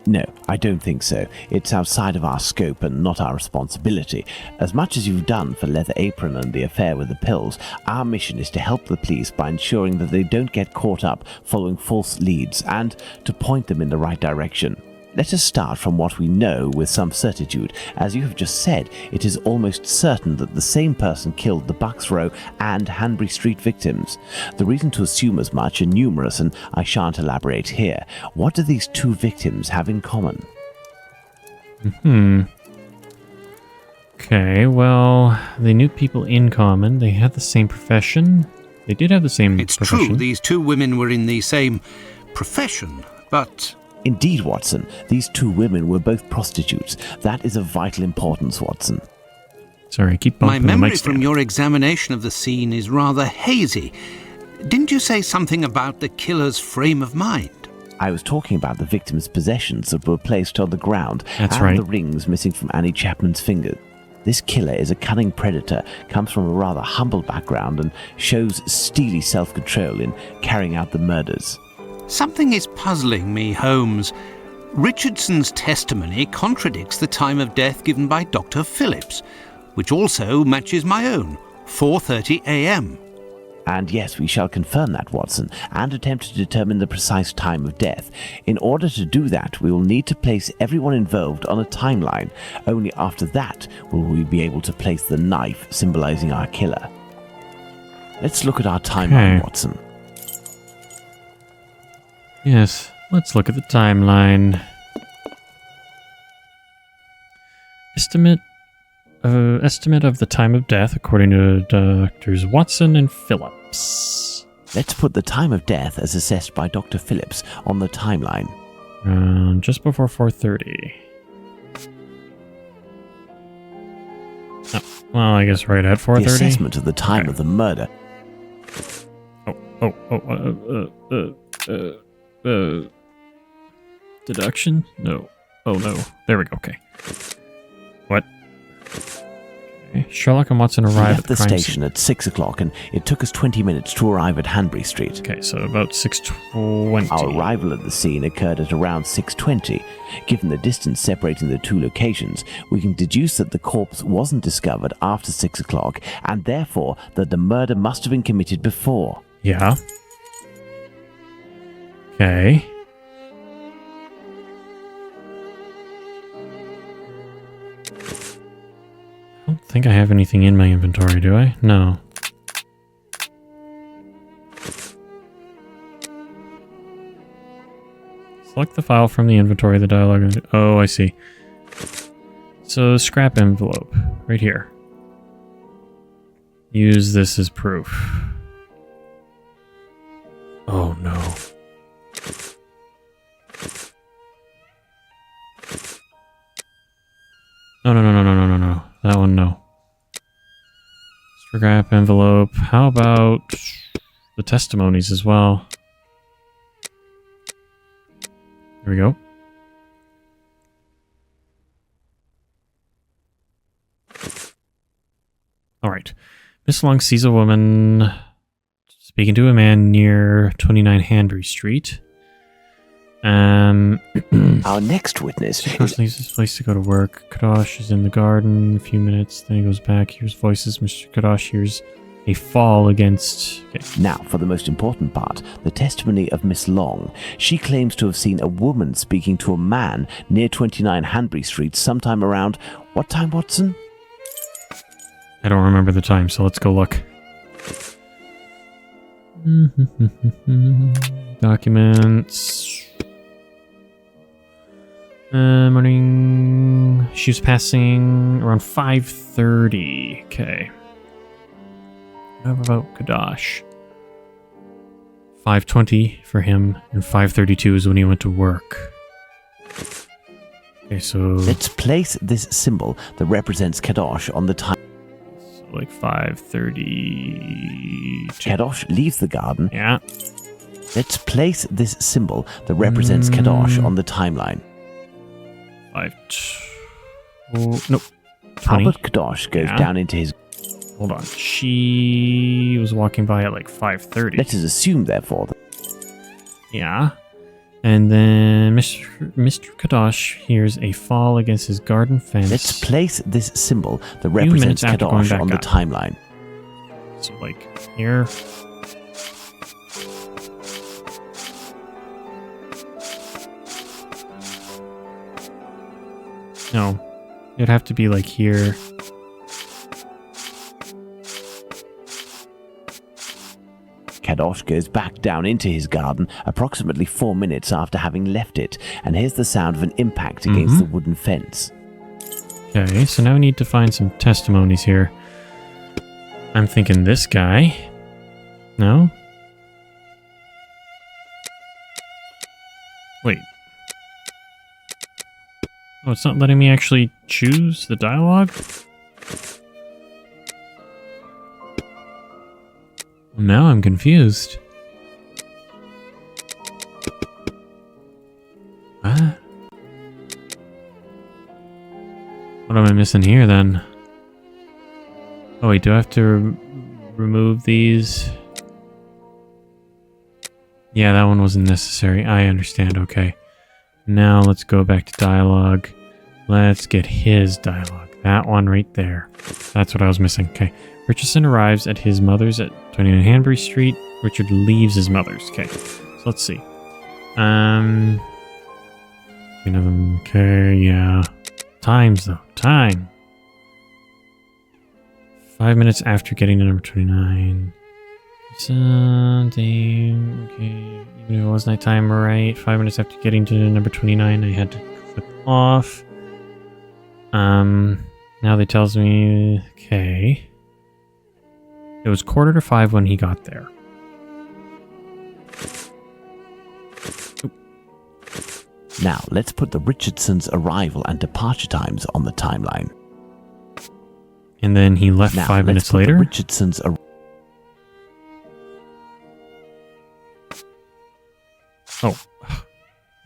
No, I don't think so. It's outside of our scope and not our responsibility. As much as you've done for Leather Apron and the affair with the pills, our mission is to help the police by ensuring that they don't get caught up following false leads and to point them in the right direction. Let us start from what we know with some certitude. As you have just said, it is almost certain that the same person killed the Bucks Row and Hanbury Street victims. The reasons to assume as much are numerous, and I shan't elaborate here. What do these two victims have in common? Okay, well, they knew people in common. They had the same profession. They did have the same profession. It's true, these two women were in the same profession, but... Indeed, Watson. These two women were both prostitutes. That is of vital importance, Watson. Sorry, I keep bumping My the memory mic from stand. your examination of the scene is rather hazy. Didn't you say something about the killer's frame of mind? I was talking about the victim's possessions that were placed on the ground That's and right. the rings missing from Annie Chapman's fingers. This killer is a cunning predator, comes from a rather humble background, and shows steely self-control in carrying out the murders. Something is puzzling me, Holmes. Richardson's testimony contradicts the time of death given by Dr. Phillips, which also matches my own, 4:30 a.m. And yes, we shall confirm that, Watson, and attempt to determine the precise time of death. In order to do that, we will need to place everyone involved on a timeline. Only after that will we be able to place the knife symbolizing our killer. Let's look at our timeline, Watson. Yes, let's look at the timeline. Estimate of the time of death according to Doctors Watson and Phillips. Let's put the time of death as assessed by Dr. Phillips on the timeline. Just before 4:30. Oh, well, I guess right at 4:30. The assessment of the time of the murder. Deduction? No. Oh, no. There we go. Okay. What? Okay. Sherlock and Watson arrived We at left the the crime station scene. at 6 o'clock, and it took us 20 minutes to arrive at Hanbury Street. Okay, so about 6:20. Our arrival at the scene occurred at around 6:20. Given the distance separating the two locations, we can deduce that the corpse wasn't discovered after 6 o'clock, and therefore that the murder must have been committed before. Yeah. Okay. I don't think I have anything in my inventory, do I? No. Select the file from the inventory, the dialogue. Oh, I see. So, scrap envelope, right here. Use this as proof. Oh, no. No. That one, no. Scrap envelope. How about the testimonies as well. There we go. All right. Miss Long sees a woman speaking to a man near 29 Hanbury Street. Our next witness Kadosh leaves his place to go to work. Kadosh is in the garden a few minutes, then he goes back, hears voices. Mr. Kadosh hears a fall against... Okay. Now, for the most important part, the testimony of Miss Long. She claims to have seen a woman speaking to a man near 29 Hanbury Street sometime around... What time, Watson? I don't remember the time, so let's go look. Documents... morning. She was passing around 5:30. Okay. How about Kadosh? 5:20 for him, and 5:32 is when he went to work. Okay, so let's place this symbol that represents Kadosh on the time. So like 5:30. Kadosh leaves the garden. Yeah. Let's place this symbol that represents Kadosh on the timeline. Nope. 20. Albert Kadosh goes down into his... Hold on. She was walking by at like 5:30. Let us assume, therefore, that... Yeah. And then Mr. Kadosh hears a fall against his garden fence. Let's place this symbol that represents Kadosh on the timeline. So, like, here... No, it'd have to be like here. Kadosh goes back down into his garden approximately 4 minutes after having left it, and hears the sound of an impact against the wooden fence. Okay, so now we need to find some testimonies here. I'm thinking this guy. No? Wait. Oh, it's not letting me actually choose the dialogue? Well, now I'm confused. What? What am I missing here then? Oh wait, do I have to remove these? Yeah, that one wasn't necessary. I understand, okay. Now let's go back to dialogue. Let's get his dialogue. That one right there. That's what I was missing. Okay. Richardson arrives at his mother's at 29 Hanbury Street. Richard leaves his mother's. Okay. So let's see. Okay, yeah. Times though. Time. 5 minutes after getting to number 29. Sunday, okay. Even if it was nighttime, right? 5 minutes after getting to number 29, I had to click off. Now they tells me, okay. It was 4:45 when he got there. Oop. Now, let's put the Richardsons' arrival and departure times on the timeline. And then he left 5 minutes later? The Richardsons' Oh,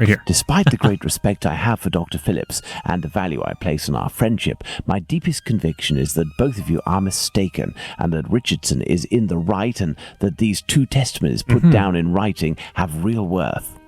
right here. Despite the great respect I have for Dr. Phillips and the value I place on our friendship, my deepest conviction is that both of you are mistaken and that Richardson is in the right and that these two testimonies put down in writing have real worth.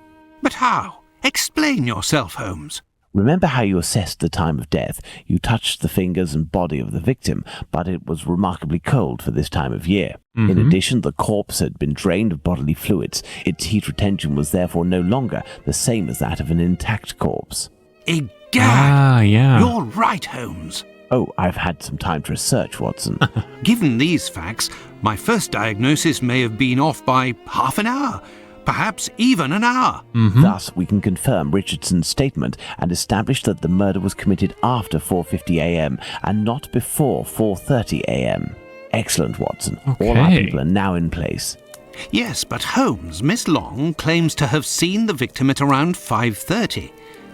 But how? Explain yourself, Holmes. Remember how you assessed the time of death? You touched the fingers and body of the victim, but it was remarkably cold for this time of year. In addition, the corpse had been drained of bodily fluids. Its heat retention was therefore no longer the same as that of an intact corpse. Egad! Ah, yeah. You're right, Holmes. Oh, I've had some time to research, Watson. Given these facts, my first diagnosis may have been off by half an hour. Perhaps even an hour. Thus, we can confirm Richardson's statement and establish that the murder was committed after 4:50 a.m. and not before 4:30 a.m. Excellent, Watson. Okay. All our people are now in place. Yes, but Holmes, Miss Long claims to have seen the victim at around 5:30.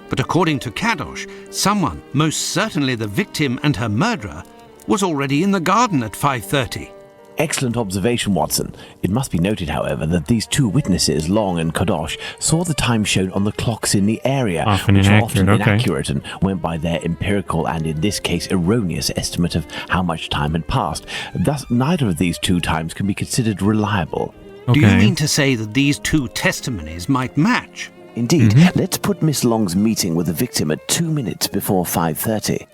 But according to Kadosh, someone, most certainly the victim and her murderer, was already in the garden at 5:30. Excellent observation, Watson. It must be noted, however, that these two witnesses, Long and Kadosh, saw the time shown on the clocks in the area, which are often inaccurate and went by their empirical and, in this case, erroneous estimate of how much time had passed. Thus, neither of these two times can be considered reliable. Do you mean to say that these two testimonies might match? Indeed. Let's put Miss Long's meeting with the victim at 2 minutes before 5:30.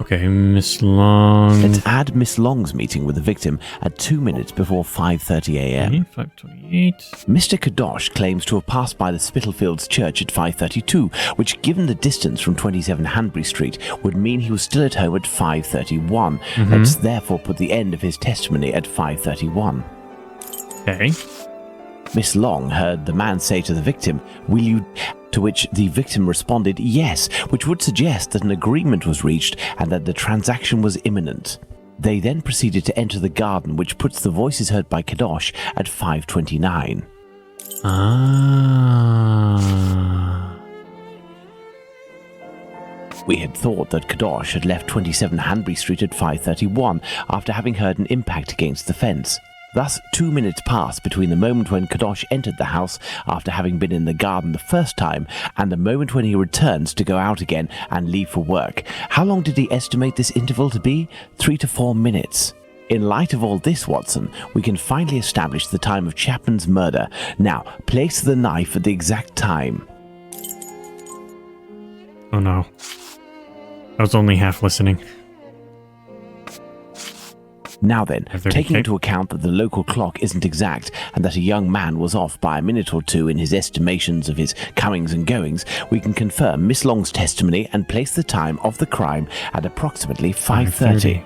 Okay, Miss Long. Let's add Miss Long's meeting with the victim at 2 minutes before 5:30 a.m. 5:28. Mr. Kadosh claims to have passed by the Spitalfields Church at 5:32, which, given the distance from 27 Hanbury Street, would mean he was still at home at 5:31. Let's therefore put the end of his testimony at 5:31. Okay. Miss Long heard the man say to the victim, "Will you?" To which the victim responded, "Yes," which would suggest that an agreement was reached and that the transaction was imminent. They then proceeded to enter the garden, which puts the voices heard by Kadosh at 5:29. We had thought that Kadosh had left 27 Hanbury Street at 5:31 after having heard an impact against the fence. Thus, 2 minutes passed between the moment when Kadosh entered the house after having been in the garden the first time and the moment when he returns to go out again and leave for work. How long did he estimate this interval to be? 3 to 4 minutes. In light of all this, Watson, we can finally establish the time of Chapman's murder. Now, place the knife at the exact time. Oh no. I was only half listening. Now then, taking into account that the local clock isn't exact and that a young man was off by a minute or two in his estimations of his comings and goings, we can confirm Miss Long's testimony and place the time of the crime at approximately 5:30.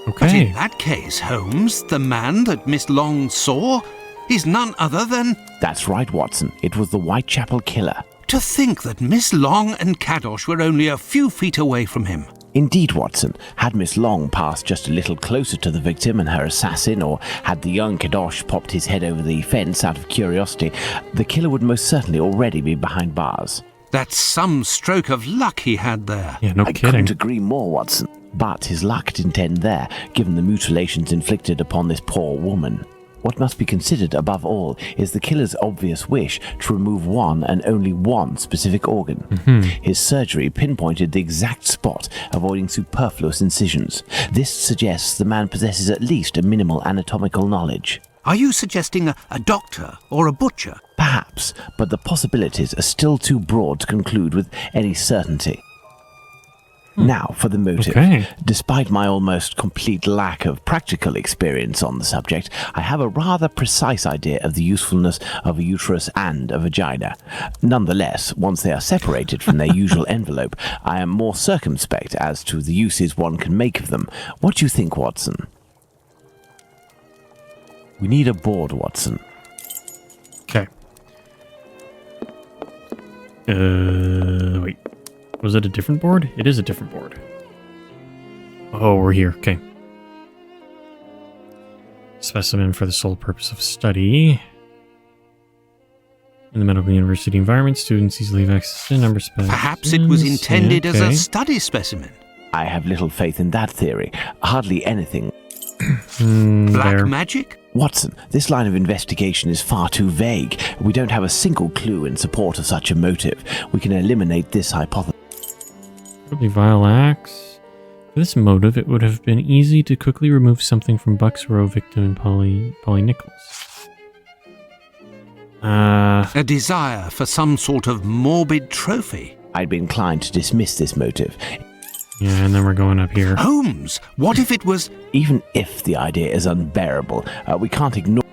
But in that case, Holmes, the man that Miss Long saw is none other than... That's right, Watson. It was the Whitechapel killer. To think that Miss Long and Kadosh were only a few feet away from him. Indeed, Watson. Had Miss Long passed just a little closer to the victim and her assassin, or had the young Kadosh popped his head over the fence out of curiosity, the killer would most certainly already be behind bars. That's some stroke of luck he had there. Yeah, no I kidding. couldn't agree more, Watson. But his luck didn't end there, given the mutilations inflicted upon this poor woman. What must be considered above all is the killer's obvious wish to remove one and only one specific organ. His surgery pinpointed the exact spot, avoiding superfluous incisions. This suggests the man possesses at least a minimal anatomical knowledge. Are you suggesting a doctor or a butcher? Perhaps, but the possibilities are still too broad to conclude with any certainty. Now, for the motive. Despite my almost complete lack of practical experience on the subject, I have a rather precise idea of the usefulness of a uterus and a vagina. Nonetheless, once they are separated from their usual envelope, I am more circumspect as to the uses one can make of them. What do you think, Watson? We need a board, Watson. Okay. Wait. Was it a different board? It is a different board. Oh, we're here. Okay. Specimen for the sole purpose of study. In the medical university environment, students easily have access to number specimens. Perhaps it was intended as a study specimen. I have little faith in that theory. Hardly anything. Black magic? Watson, this line of investigation is far too vague. We don't have a single clue in support of such a motive. We can eliminate this hypothesis. Probably vile axe. For this motive, it would have been easy to quickly remove something from Buck's Row victim and Polly Nichols. A desire for some sort of morbid trophy. I'd be inclined to dismiss this motive. Yeah, and then we're going up here. Holmes, what if it was... Even if the idea is unbearable, we can't ignore...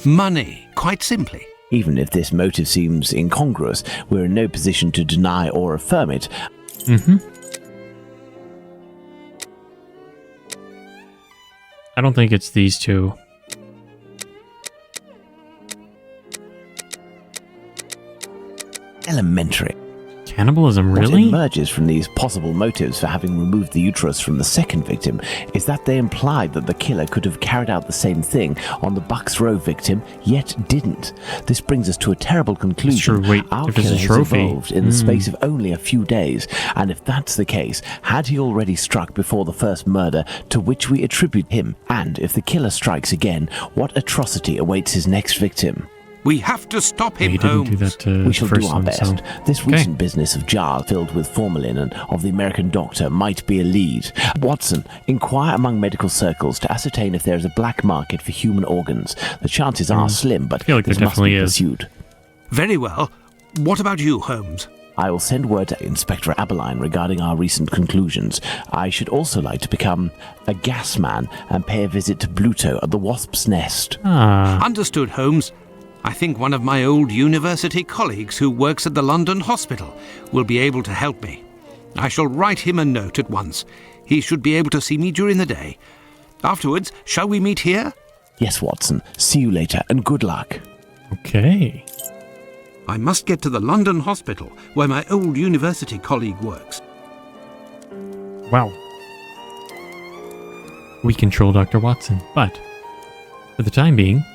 Money, quite simply. Even if this motive seems incongruous, we're in no position to deny or affirm it. I don't think it's these two. Elementary. Cannibalism, What really? emerges from these possible motives for having removed the uterus from the second victim is that they implied that the killer could have carried out the same thing on the Bucks Row victim, yet didn't. This brings us to a terrible conclusion. Sure, wait, Our if it's killer a has trophy. evolved in the space of only a few days, and if that's the case, had he already struck before the first murder to which we attribute him? And if the killer strikes again, what atrocity awaits his next victim? We have to stop him, He didn't do Holmes. that to We shall the do first our one, best. so... This Okay. recent business of jar filled with formalin and of the American doctor might be a lead. Watson, inquire among medical circles to ascertain if there is a black market for human organs. The chances are slim, but I feel like this there must be definitely is. pursued. Very well. What about you, Holmes? I will send word to Inspector Aberline regarding our recent conclusions. I should also like to become a gas man and pay a visit to Pluto at the Wasp's Nest. Understood, Holmes. I think one of my old university colleagues who works at the London hospital will be able to help me. I shall write him a note at once. He should be able to see me during the day. Afterwards, shall we meet here? Yes, Watson. See you later, and good luck. Okay. I must get to the London hospital, where my old university colleague works. Wow. We control Dr. Watson, but for the time being...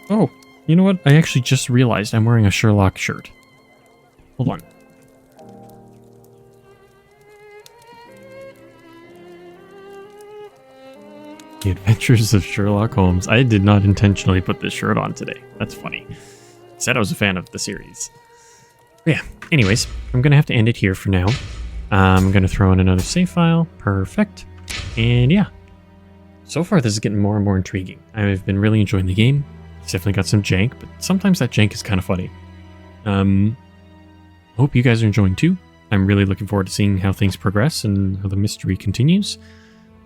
Oh, you know what? I actually just realized I'm wearing a Sherlock shirt. Hold on. The Adventures of Sherlock Holmes. I did not intentionally put this shirt on today. That's funny. Said I was a fan of the series. But yeah, anyways, I'm going to have to end it here for now. I'm going to throw in another save file. Perfect. And yeah, so far this is getting more and more intriguing. I've been really enjoying the game. It's definitely got some jank, but sometimes that jank is kind of funny. Hope you guys are enjoying too. I'm really looking forward to seeing how things progress and how the mystery continues.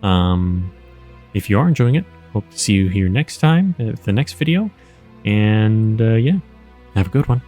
If you are enjoying it, hope to see you here next time, the next video. And yeah, have a good one.